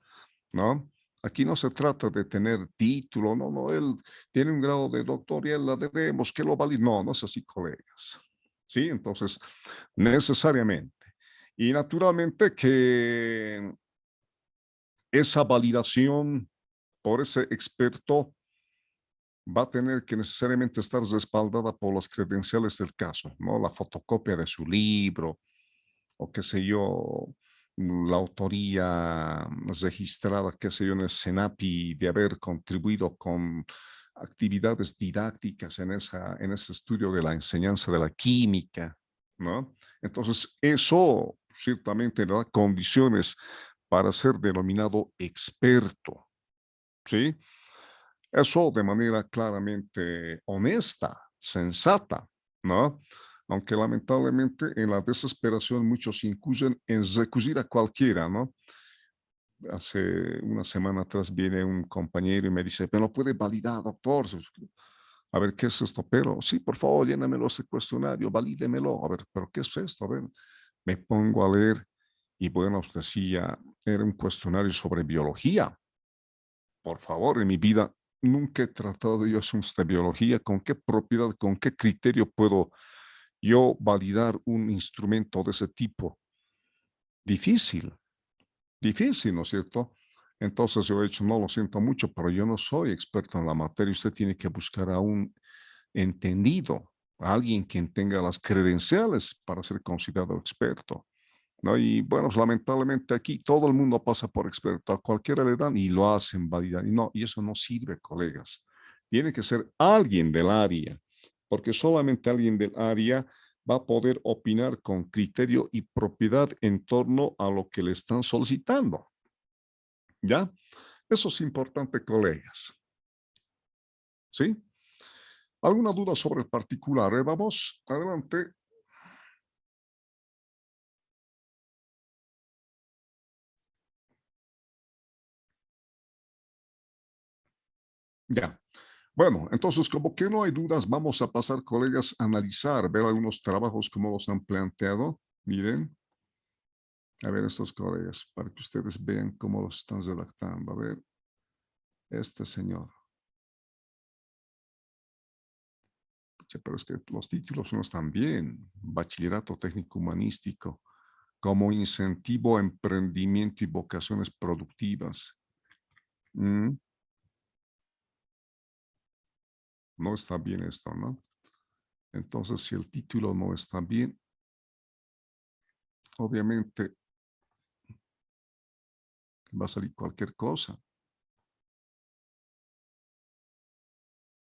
¿no? Aquí no se trata de tener título, no, no, él tiene un grado de doctor y él la debemos, que lo valide. No, no es así, colegas. ¿Sí? Entonces, necesariamente. Y naturalmente que esa validación por ese experto va a tener que necesariamente estar respaldada por las credenciales del caso, ¿no? La fotocopia de su libro o qué sé yo, la autoría registrada, qué sé yo, en el SENAPI de haber contribuido con actividades didácticas en ese estudio de la enseñanza de la química, ¿no? Entonces, eso ciertamente da condiciones para ser denominado experto, ¿sí? Eso de manera claramente honesta, sensata, ¿no? Aunque lamentablemente en la desesperación muchos incurren en recurrir a cualquiera, ¿no? Hace una semana atrás viene un compañero y me dice, ¿me lo puede validar, doctor? A ver, ¿qué es esto? Pero sí, por favor, llénamelo este cuestionario, valídemelo. A ver, ¿pero qué es esto? A ver, me pongo a leer y bueno, usted decía, era un cuestionario sobre biología. Por favor, en mi vida nunca he tratado yo asuntos de biología. ¿Con qué propiedad, con qué criterio puedo yo validar un instrumento de ese tipo? Difícil, difícil, ¿no es cierto? Entonces yo he dicho, no, lo siento mucho, pero yo no soy experto en la materia. Usted tiene que buscar a un entendido, a alguien quien tenga las credenciales para ser considerado experto, ¿no? Y bueno, pues, lamentablemente aquí todo el mundo pasa por experto, a cualquiera le dan y lo hacen validar. Y no, y eso no sirve, colegas. Tiene que ser alguien del área, porque solamente alguien del área va a poder opinar con criterio y propiedad en torno a lo que le están solicitando. ¿Ya? Eso es importante, colegas. ¿Sí? ¿Alguna duda sobre el particular? Vamos, adelante. Ya. Bueno, entonces, como que no hay dudas, vamos a pasar, colegas, a analizar, ver algunos trabajos como los han planteado. Miren, a ver estos colegas, para que ustedes vean cómo los están redactando. A ver, este señor. Pero es que los títulos no están bien. Bachillerato técnico humanístico, como incentivo a emprendimiento y vocaciones productivas. No está bien esto, ¿no? Entonces, si el título no está bien, obviamente va a salir cualquier cosa.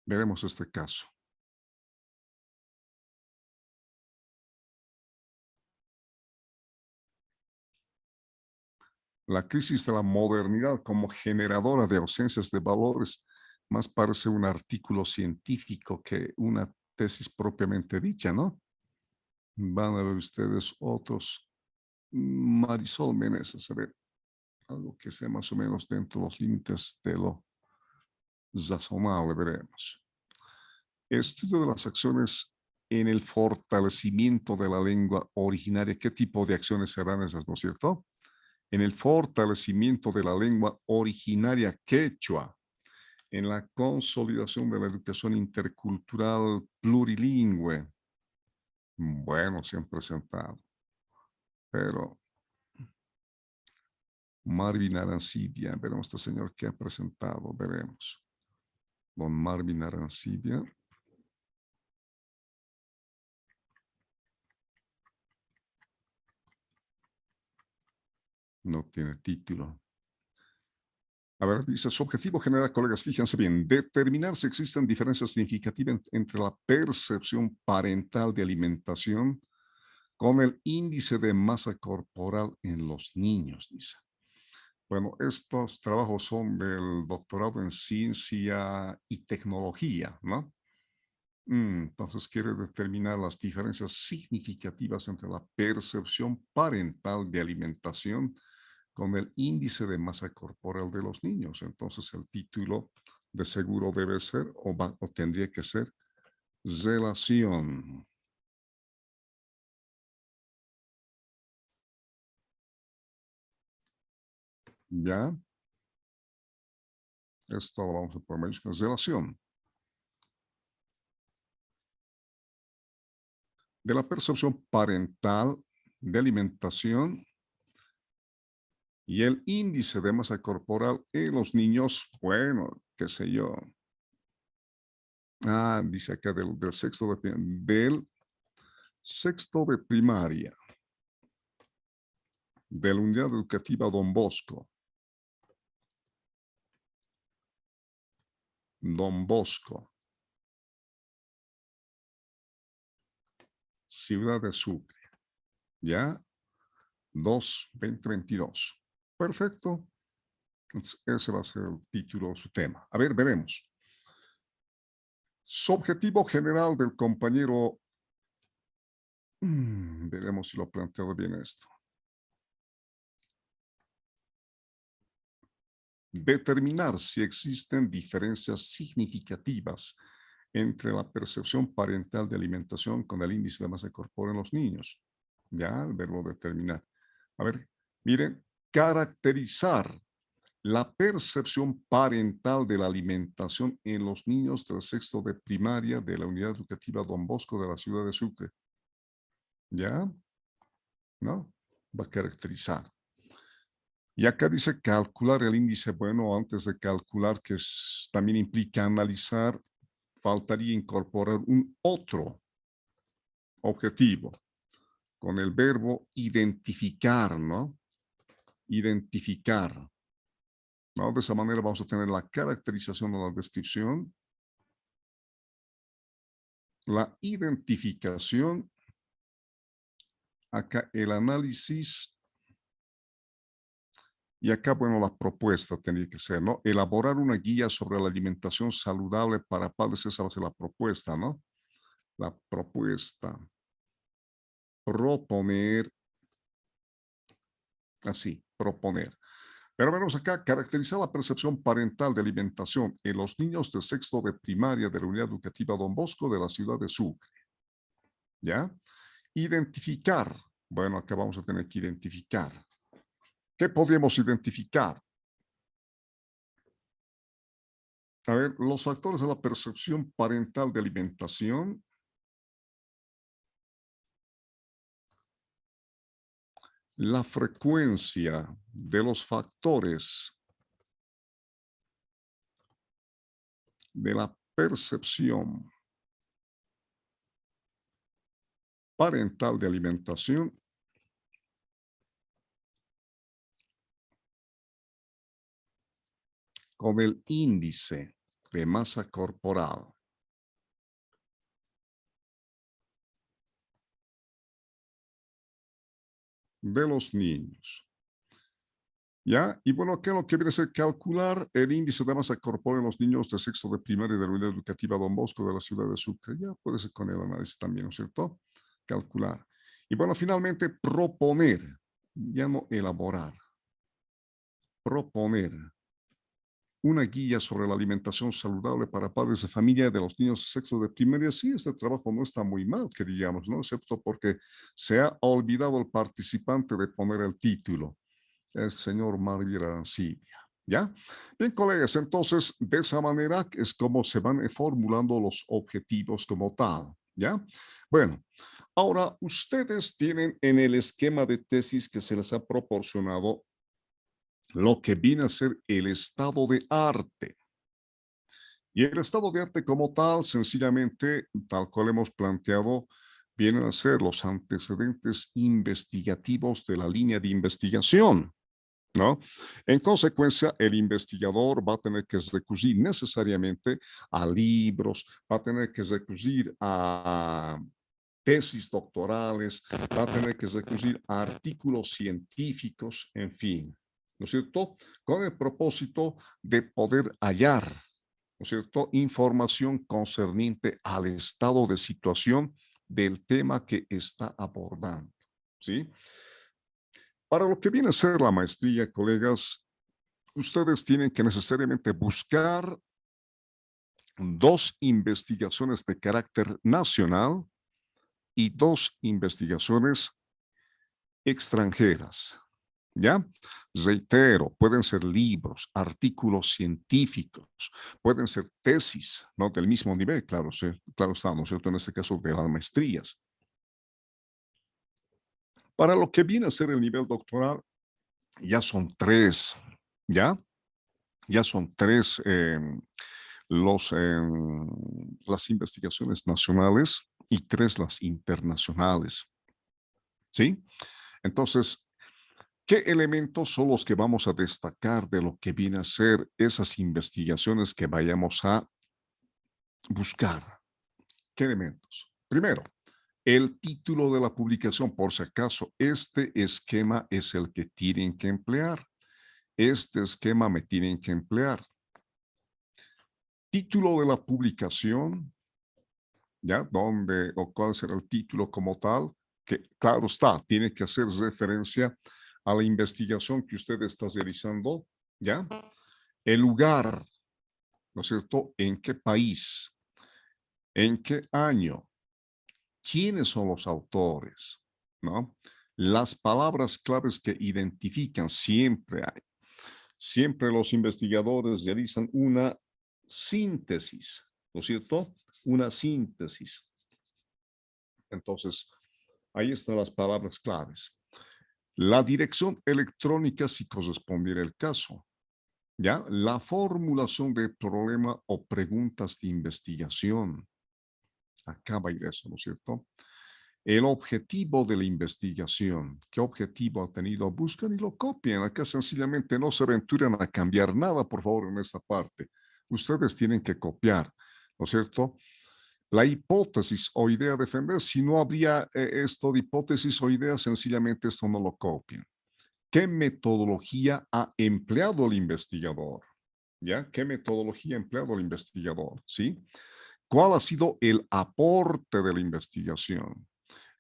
Veremos este caso. La crisis de la modernidad como generadora de ausencias de valores más parece un artículo científico que una tesis propiamente dicha, ¿no? Van a ver ustedes otros. Marisol Meneses, a ver, algo que esté más o menos dentro de los límites de lo razonable, veremos. Estudio de las acciones en el fortalecimiento de la lengua originaria. ¿Qué tipo de acciones serán esas, no es cierto? En el fortalecimiento de la lengua originaria quechua, en la consolidación de la educación intercultural plurilingüe. Bueno, se han presentado, pero Marvin Arancibia, veremos este señor que ha presentado, veremos. Don Marvin Arancibia. No tiene título. A ver, dice, su objetivo general, colegas, fíjense bien, determinar si existen diferencias significativas entre la percepción parental de alimentación con el índice de masa corporal en los niños, dice. Bueno, estos trabajos son del doctorado en ciencia y tecnología, ¿no? Entonces quiere determinar las diferencias significativas entre la percepción parental de alimentación con el índice de masa corporal de los niños. Entonces el título de seguro debe ser o tendría que ser relación. ¿Ya? Esto lo vamos a poner en relación. De la percepción parental de alimentación y el índice de masa corporal en los niños, bueno, qué sé yo. Dice acá del sexto de primaria, de la unidad educativa Don Bosco. Don Bosco. Ciudad de Sucre. ¿Ya? 2022. Perfecto. Ese va a ser el título de su tema. A ver, veremos. Su objetivo general del compañero. Veremos si lo planteo bien esto. Determinar si existen diferencias significativas entre la percepción parental de alimentación con el índice de masa corporal en los niños. Ya, el verbo determinar. A ver, miren, caracterizar la percepción parental de la alimentación en los niños del sexto de primaria de la Unidad Educativa Don Bosco de la ciudad de Sucre. ¿Ya? ¿No? Va a caracterizar. Y acá dice calcular el índice. Bueno, antes de calcular, que también implica analizar, faltaría incorporar un otro objetivo con el verbo identificar, ¿no? Identificar. ¿No? De esa manera vamos a tener la caracterización o la descripción, la identificación, acá el análisis, y acá, bueno, la propuesta tendría que ser, ¿no? Elaborar una guía sobre la alimentación saludable para padres, esa va a ser la propuesta, ¿no? La propuesta. Proponer, así, proponer. Pero vemos acá, caracterizar la percepción parental de alimentación en los niños del sexto de primaria de la Unidad Educativa Don Bosco de la ciudad de Sucre. ¿Ya? Identificar. Bueno, acá vamos a tener que identificar. ¿Qué podríamos identificar? A ver, los factores de la percepción parental de alimentación. La frecuencia de los factores de la percepción parental de alimentación con el índice de masa corporal. De los niños. ¿Ya? Y bueno, ¿qué es lo que viene a ser calcular el índice de masa corporal en los niños de sexto de primaria de la Unidad Educativa Don Bosco de la ciudad de Sucre? Ya puede ser con el análisis también, ¿no es cierto? Calcular. Y bueno, finalmente, proponer, ya no elaborar. Proponer una guía sobre la alimentación saludable para padres de familia de los niños de sexto de primaria. Sí, este trabajo no está muy mal, que digamos, ¿no? Excepto porque se ha olvidado el participante de poner el título. El señor Marvin Arancibia. ¿Ya? Bien, colegas, entonces de esa manera es como se van formulando los objetivos como tal. ¿Ya? Bueno, ahora ustedes tienen en el esquema de tesis que se les ha proporcionado lo que viene a ser el estado de arte. Y el estado de arte como tal, sencillamente, tal cual hemos planteado, vienen a ser los antecedentes investigativos de la línea de investigación, ¿no? En consecuencia, el investigador va a tener que recurrir necesariamente a libros, va a tener que recurrir a tesis doctorales, va a tener que recurrir a artículos científicos, en fin, ¿no es cierto? Con el propósito de poder hallar, ¿no es cierto?, información concerniente al estado de situación del tema que está abordando, ¿sí? Para lo que viene a ser la maestría, colegas, ustedes tienen que necesariamente buscar dos investigaciones de carácter nacional y dos investigaciones extranjeras. ¿Ya? Reitero, pueden ser libros, artículos científicos, pueden ser tesis, ¿no? Del mismo nivel, claro, sí, claro está, ¿no es cierto? En este caso de las maestrías. Para lo que viene a ser el nivel doctoral, ya son tres, ¿ya? Ya son tres las investigaciones nacionales y tres las internacionales, ¿sí? Entonces, ¿qué elementos son los que vamos a destacar de lo que viene a ser esas investigaciones que vayamos a buscar? ¿Qué elementos? Primero, el título de la publicación, por si acaso, este esquema es el que tienen que emplear. Este esquema me tienen que emplear. Título de la publicación, ¿ya? ¿Dónde o cuál será el título como tal? Que claro está, tiene que hacer referencia a la investigación que usted está realizando, ¿ya? El lugar, ¿no es cierto? ¿En qué país? ¿En qué año? ¿Quiénes son los autores? ¿No? Las palabras claves que identifican siempre hay. Siempre los investigadores realizan una síntesis, ¿no es cierto? Una síntesis. Entonces, ahí están las palabras claves. La dirección electrónica si correspondiera el caso. ¿Ya? La formulación de problema o preguntas de investigación. Acá va a ir eso, ¿no es cierto? El objetivo de la investigación. ¿Qué objetivo ha tenido? Buscan y lo copian. Acá sencillamente no se aventuran a cambiar nada, por favor, en esta parte. Ustedes tienen que copiar, ¿no es cierto? La hipótesis o idea a defender, si no habría esto de hipótesis o idea, sencillamente esto no lo copian. ¿Qué metodología ha empleado el investigador? ¿Ya? ¿Qué metodología ha empleado el investigador? ¿Sí? ¿Cuál ha sido el aporte de la investigación?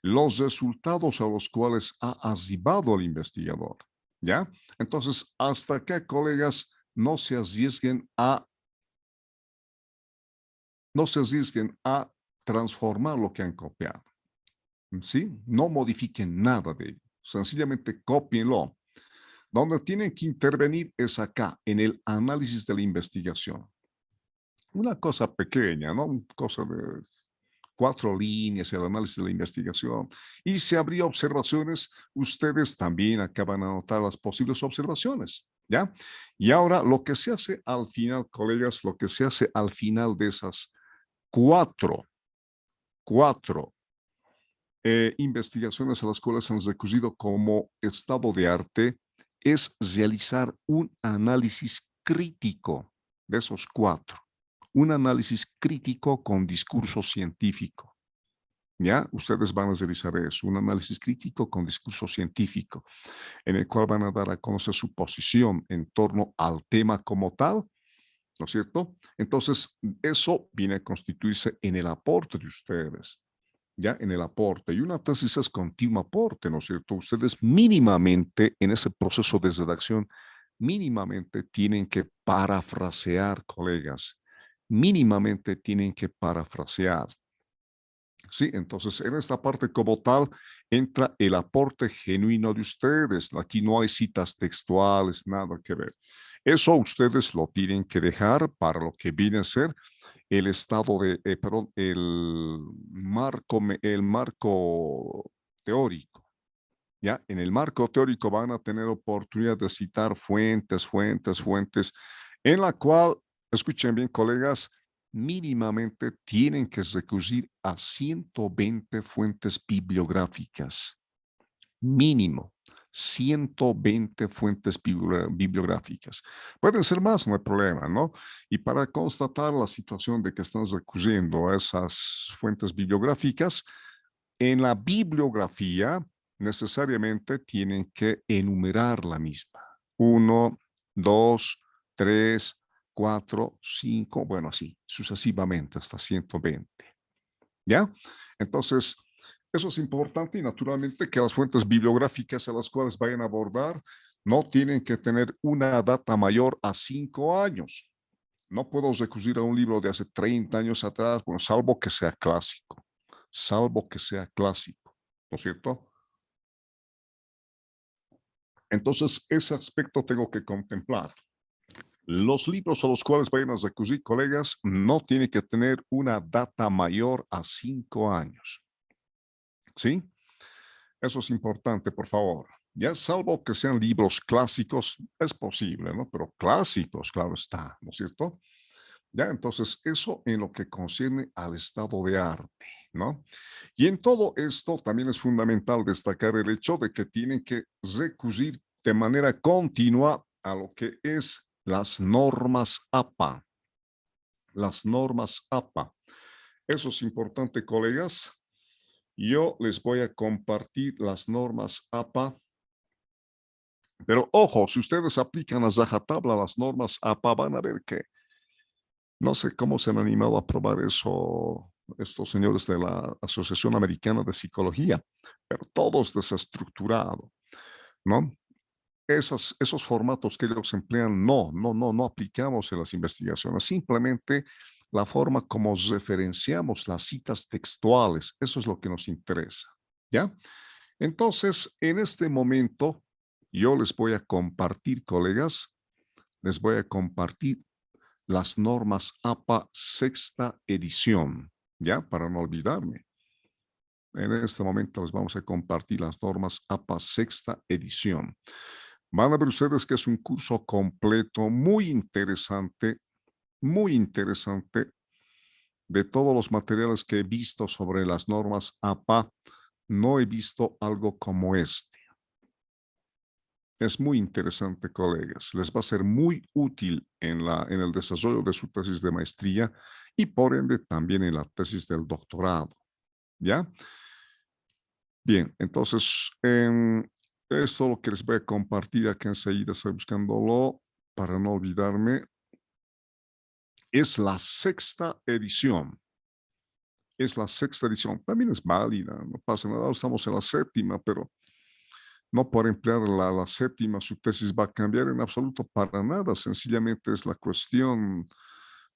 Los resultados a los cuales ha arribado el investigador. ¿Ya? Entonces, hasta acá, colegas, no se arriesguen a transformar lo que han copiado. ¿Sí? No modifiquen nada de ello. Sencillamente cópienlo. Donde tienen que intervenir es acá, en el análisis de la investigación. Una cosa pequeña, ¿no? Una cosa de 4 líneas, el análisis de la investigación. Y si habría observaciones, ustedes también acaban de anotar las posibles observaciones, ¿ya? Y ahora lo que se hace al final, colegas, lo que se hace al final de esas cuatro investigaciones a las cuales han recurrido como estado de arte es realizar un análisis crítico de esos 4. Un análisis crítico con discurso científico. ¿Ya? Ustedes van a realizar eso, un análisis crítico con discurso científico, en el cual van a dar a conocer su posición en torno al tema como tal, ¿no es cierto? Entonces, eso viene a constituirse en el aporte de ustedes. Ya en el aporte. Y una tesis es continuo aporte, ¿no es cierto? Ustedes mínimamente en ese proceso de redacción, mínimamente tienen que parafrasear, colegas. Mínimamente tienen que parafrasear. Sí, entonces en esta parte como tal entra el aporte genuino de ustedes. Aquí no hay citas textuales, nada que ver. Eso ustedes lo tienen que dejar para lo que viene a ser el estado de, perdón, el marco teórico. ¿Ya? En el marco teórico van a tener oportunidad de citar fuentes, en la cual, escuchen bien, colegas, mínimamente tienen que recurrir a 120 fuentes bibliográficas. Mínimo. 120 fuentes bibliográficas. Pueden ser más, no hay problema, ¿no? Y para constatar la situación de que están recurriendo a esas fuentes bibliográficas, en la bibliografía necesariamente tienen que enumerar la misma. 1, 2, 3, 4, 5, bueno, así, sucesivamente hasta 120. ¿Ya? Entonces, eso es importante y naturalmente que las fuentes bibliográficas a las cuales vayan a abordar no tienen que tener una data mayor a 5 años. No puedo recurrir a un libro de hace 30 años atrás, bueno, salvo que sea clásico, ¿no es cierto? Entonces, ese aspecto tengo que contemplar. Los libros a los cuales vayan a recurrir, colegas, no tienen que tener una data mayor a 5 años. ¿Sí? Eso es importante, por favor. Ya salvo que sean libros clásicos, es posible, ¿no? Pero clásicos, claro está, ¿no es cierto? Ya, entonces, eso en lo que concierne al estado de arte, ¿no? Y en todo esto también es fundamental destacar el hecho de que tienen que recurrir de manera continua a lo que es las normas APA. Las normas APA. Eso es importante, colegas. Yo les voy a compartir las normas APA. Pero ojo, si ustedes aplican a rajatabla las normas APA, van a ver que no sé cómo se han animado a aprobar eso estos señores de la Asociación Americana de Psicología, pero todo es desestructurado, ¿no? Esos formatos que ellos emplean, no aplicamos en las investigaciones, simplemente la forma como referenciamos las citas textuales, eso es lo que nos interesa, ¿ya? Entonces, en este momento, yo les voy a compartir, colegas, les voy a compartir las normas APA sexta edición, ¿ya? Para no olvidarme. En este momento les vamos a compartir las normas APA sexta edición. Van a ver ustedes que es un curso completo, muy interesante, de todos los materiales que he visto sobre las normas APA. No he visto algo como este. Es muy interesante, colegas. Les va a ser muy útil en el desarrollo de su tesis de maestría y por ende también en la tesis del doctorado. ¿Ya? Bien, entonces, esto es lo que les voy a compartir aquí enseguida. Estoy buscándolo para no olvidarme. Es la sexta edición. Es la sexta edición. También es válida, no pasa nada. Estamos en la séptima, pero no por emplear la séptima, su tesis va a cambiar en absoluto para nada. Sencillamente es la cuestión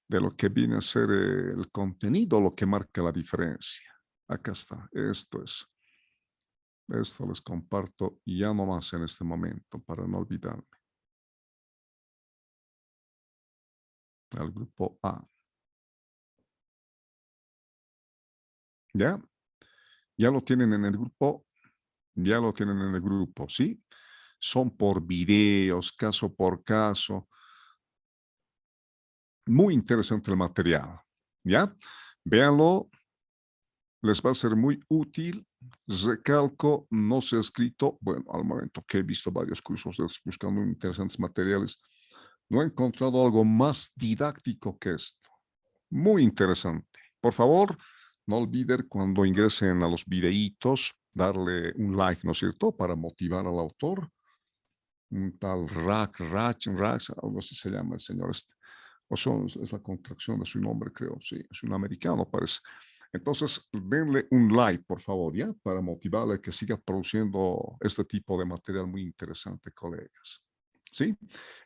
de lo que viene a ser el contenido, lo que marca la diferencia. Acá está, esto es. Esto les comparto ya nomás en este momento para no olvidarme. Al grupo A. ¿Ya? Ya lo tienen en el grupo. Ya lo tienen en el grupo, ¿sí? Son por videos, caso por caso. Muy interesante el material, ¿ya? Véanlo, les va a ser muy útil. Recalco, no se ha escrito, bueno, al momento que he visto varios cursos buscando interesantes materiales, no he encontrado algo más didáctico que esto. Muy interesante. Por favor, no olviden cuando ingresen a los videitos, darle un like, ¿no es cierto?, para motivar al autor. Un tal Rach, algo así se llama el señor este. O sea, es la contracción de su nombre, creo. Sí, es un americano, parece. Entonces, denle un like, por favor, ¿ya? Para motivarle a que siga produciendo este tipo de material muy interesante, colegas. ¿Sí?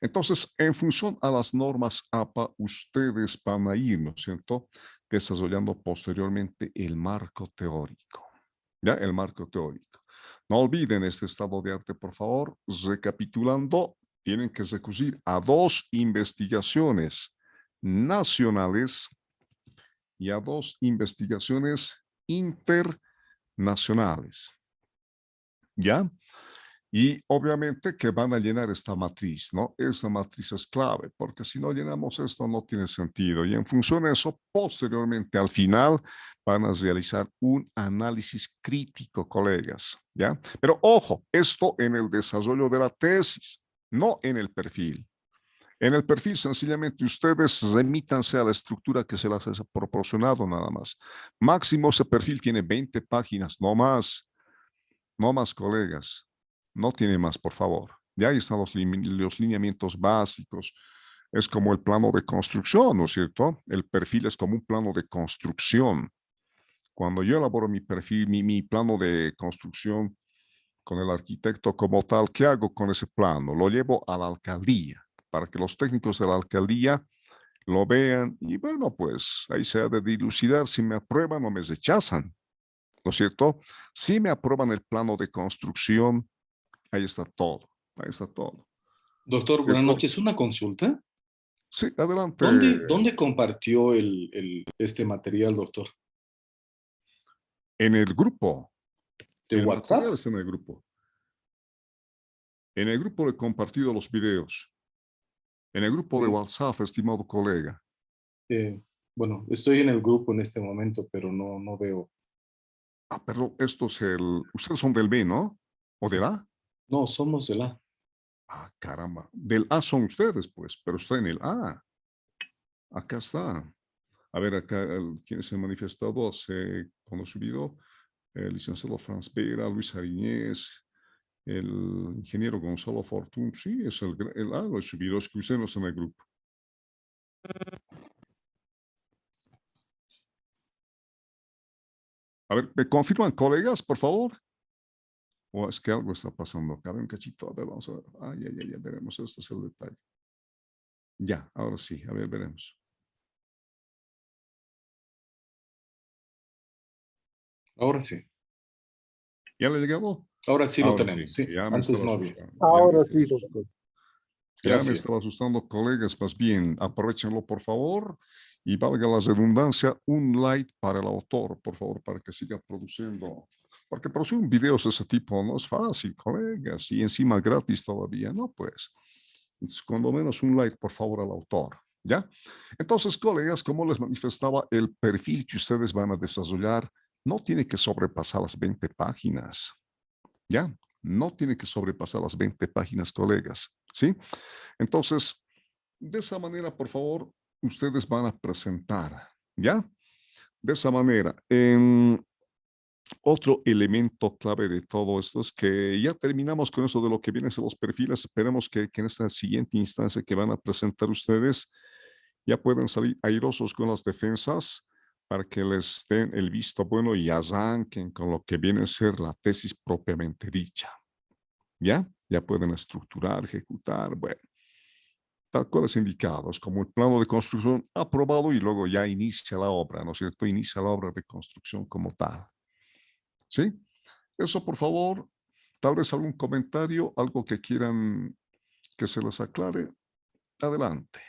Entonces, en función a las normas APA, ustedes van a ir, ¿no es cierto?, desarrollando posteriormente el marco teórico. ¿Ya? El marco teórico. No olviden este estado de arte, por favor. Recapitulando, tienen que recurrir a 2 investigaciones nacionales y a 2 investigaciones internacionales. ¿Ya? Y obviamente que van a llenar esta matriz, ¿no? Esta matriz es clave, porque si no llenamos esto no tiene sentido. Y en función de eso, posteriormente, al final, van a realizar un análisis crítico, colegas, ¿ya? Pero ojo, esto en el desarrollo de la tesis, no en el perfil. En el perfil, sencillamente, ustedes remítanse a la estructura que se les ha proporcionado nada más. Máximo ese perfil tiene 20 páginas, no más. No más, colegas. No tiene más, por favor. Ya ahí están los lineamientos básicos. Es como el plano de construcción, ¿no es cierto? El perfil es como un plano de construcción. Cuando yo elaboro mi perfil, mi plano de construcción con el arquitecto como tal, ¿qué hago con ese plano? Lo llevo a la alcaldía para que los técnicos de la alcaldía lo vean y bueno, pues ahí se ha de dilucidar si me aprueban o me rechazan. ¿No es cierto? Si me aprueban el plano de construcción, ahí está todo, ahí está todo. Doctor, buenas ¿Cierto? noches. Una consulta. Sí, adelante. ¿Dónde compartió este material, doctor? En el grupo. ¿De El WhatsApp? material está en el grupo. En el grupo he compartido los videos. En el grupo de Sí. WhatsApp, estimado colega. Bueno, estoy en el grupo en este momento, pero no veo. Ah, perdón, esto es ustedes son del B, ¿no? ¿O del A? No, somos de la. Ah, caramba. Del A son ustedes, pues, pero está en el A. Acá está. A ver, acá, ¿quién se ha manifestado cuando subido? El licenciado Franz Vera, Luis Ariñez, el ingeniero Gonzalo Fortún. Sí, es los subidos que ustedes no están en el grupo. A ver, ¿me confirman, colegas, por favor? O es que algo está pasando acá. A ver, un cachito. A ver, vamos a ver. Ya veremos. Este es el detalle. Ya, ahora sí. A ver, veremos. Ahora sí. ¿Ya le llegó? Ahora sí lo Ahora tenemos, sí. sí. Ya me Antes estaba no había. asustando. Ya me Ahora estaba sí, asustando. doctor. Ya me Gracias. estaba asustando, colegas. Más bien, aprovechenlo, por favor. Y valga la redundancia, un like para el autor, por favor, para que siga produciendo. Porque producir un video de ese tipo no es fácil, colegas. Y encima gratis todavía, ¿no? Pues, entonces, cuando menos un like, por favor, al autor. ¿Ya? Entonces, colegas, como les manifestaba, el perfil que ustedes van a desarrollar no tiene que sobrepasar las 20 páginas. ¿Ya? No tiene que sobrepasar las 20 páginas, colegas. ¿Sí? Entonces, de esa manera, por favor, ustedes van a presentar, ¿ya? De esa manera. Otro elemento clave de todo esto es que ya terminamos con eso de lo que vienen a los perfiles. Esperemos que en esta siguiente instancia que van a presentar ustedes ya puedan salir airosos con las defensas para que les den el visto bueno y arranquen con lo que viene a ser la tesis propiamente dicha. ¿Ya? Ya pueden estructurar, ejecutar, bueno, tal cual es indicados, como el plano de construcción aprobado y luego ya inicia la obra, ¿no es cierto? Inicia la obra de construcción como tal. ¿Sí? Eso, por favor, tal vez algún comentario, algo que quieran que se les aclare. Adelante.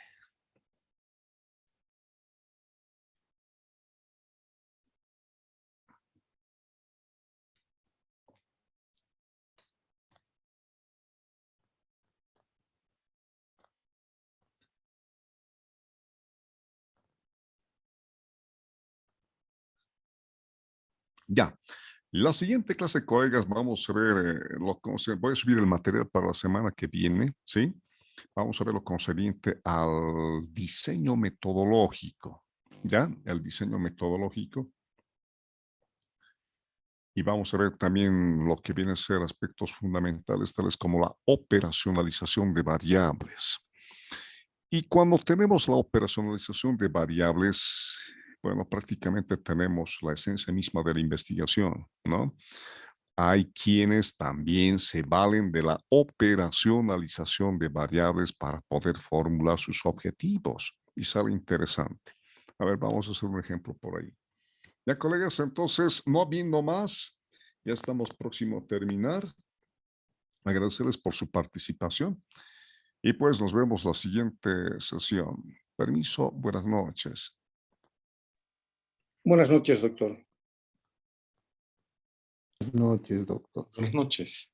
Ya. La siguiente clase, colegas, vamos a ver, voy a subir el material para la semana que viene, ¿sí? Vamos a ver lo concerniente al diseño metodológico, ¿ya? El diseño metodológico. Y vamos a ver también lo que viene a ser aspectos fundamentales, tales como la operacionalización de variables. Y cuando tenemos la operacionalización de variables, bueno, prácticamente tenemos la esencia misma de la investigación, ¿no? Hay quienes también se valen de la operacionalización de variables para poder formular sus objetivos y sale interesante. A ver, vamos a hacer un ejemplo por ahí. Ya, colegas, entonces, no habiendo más, ya estamos próximos a terminar. Agradecerles por su participación y pues nos vemos la siguiente sesión. Permiso, buenas noches. Buenas noches, doctor. Buenas noches, doctor. Buenas noches.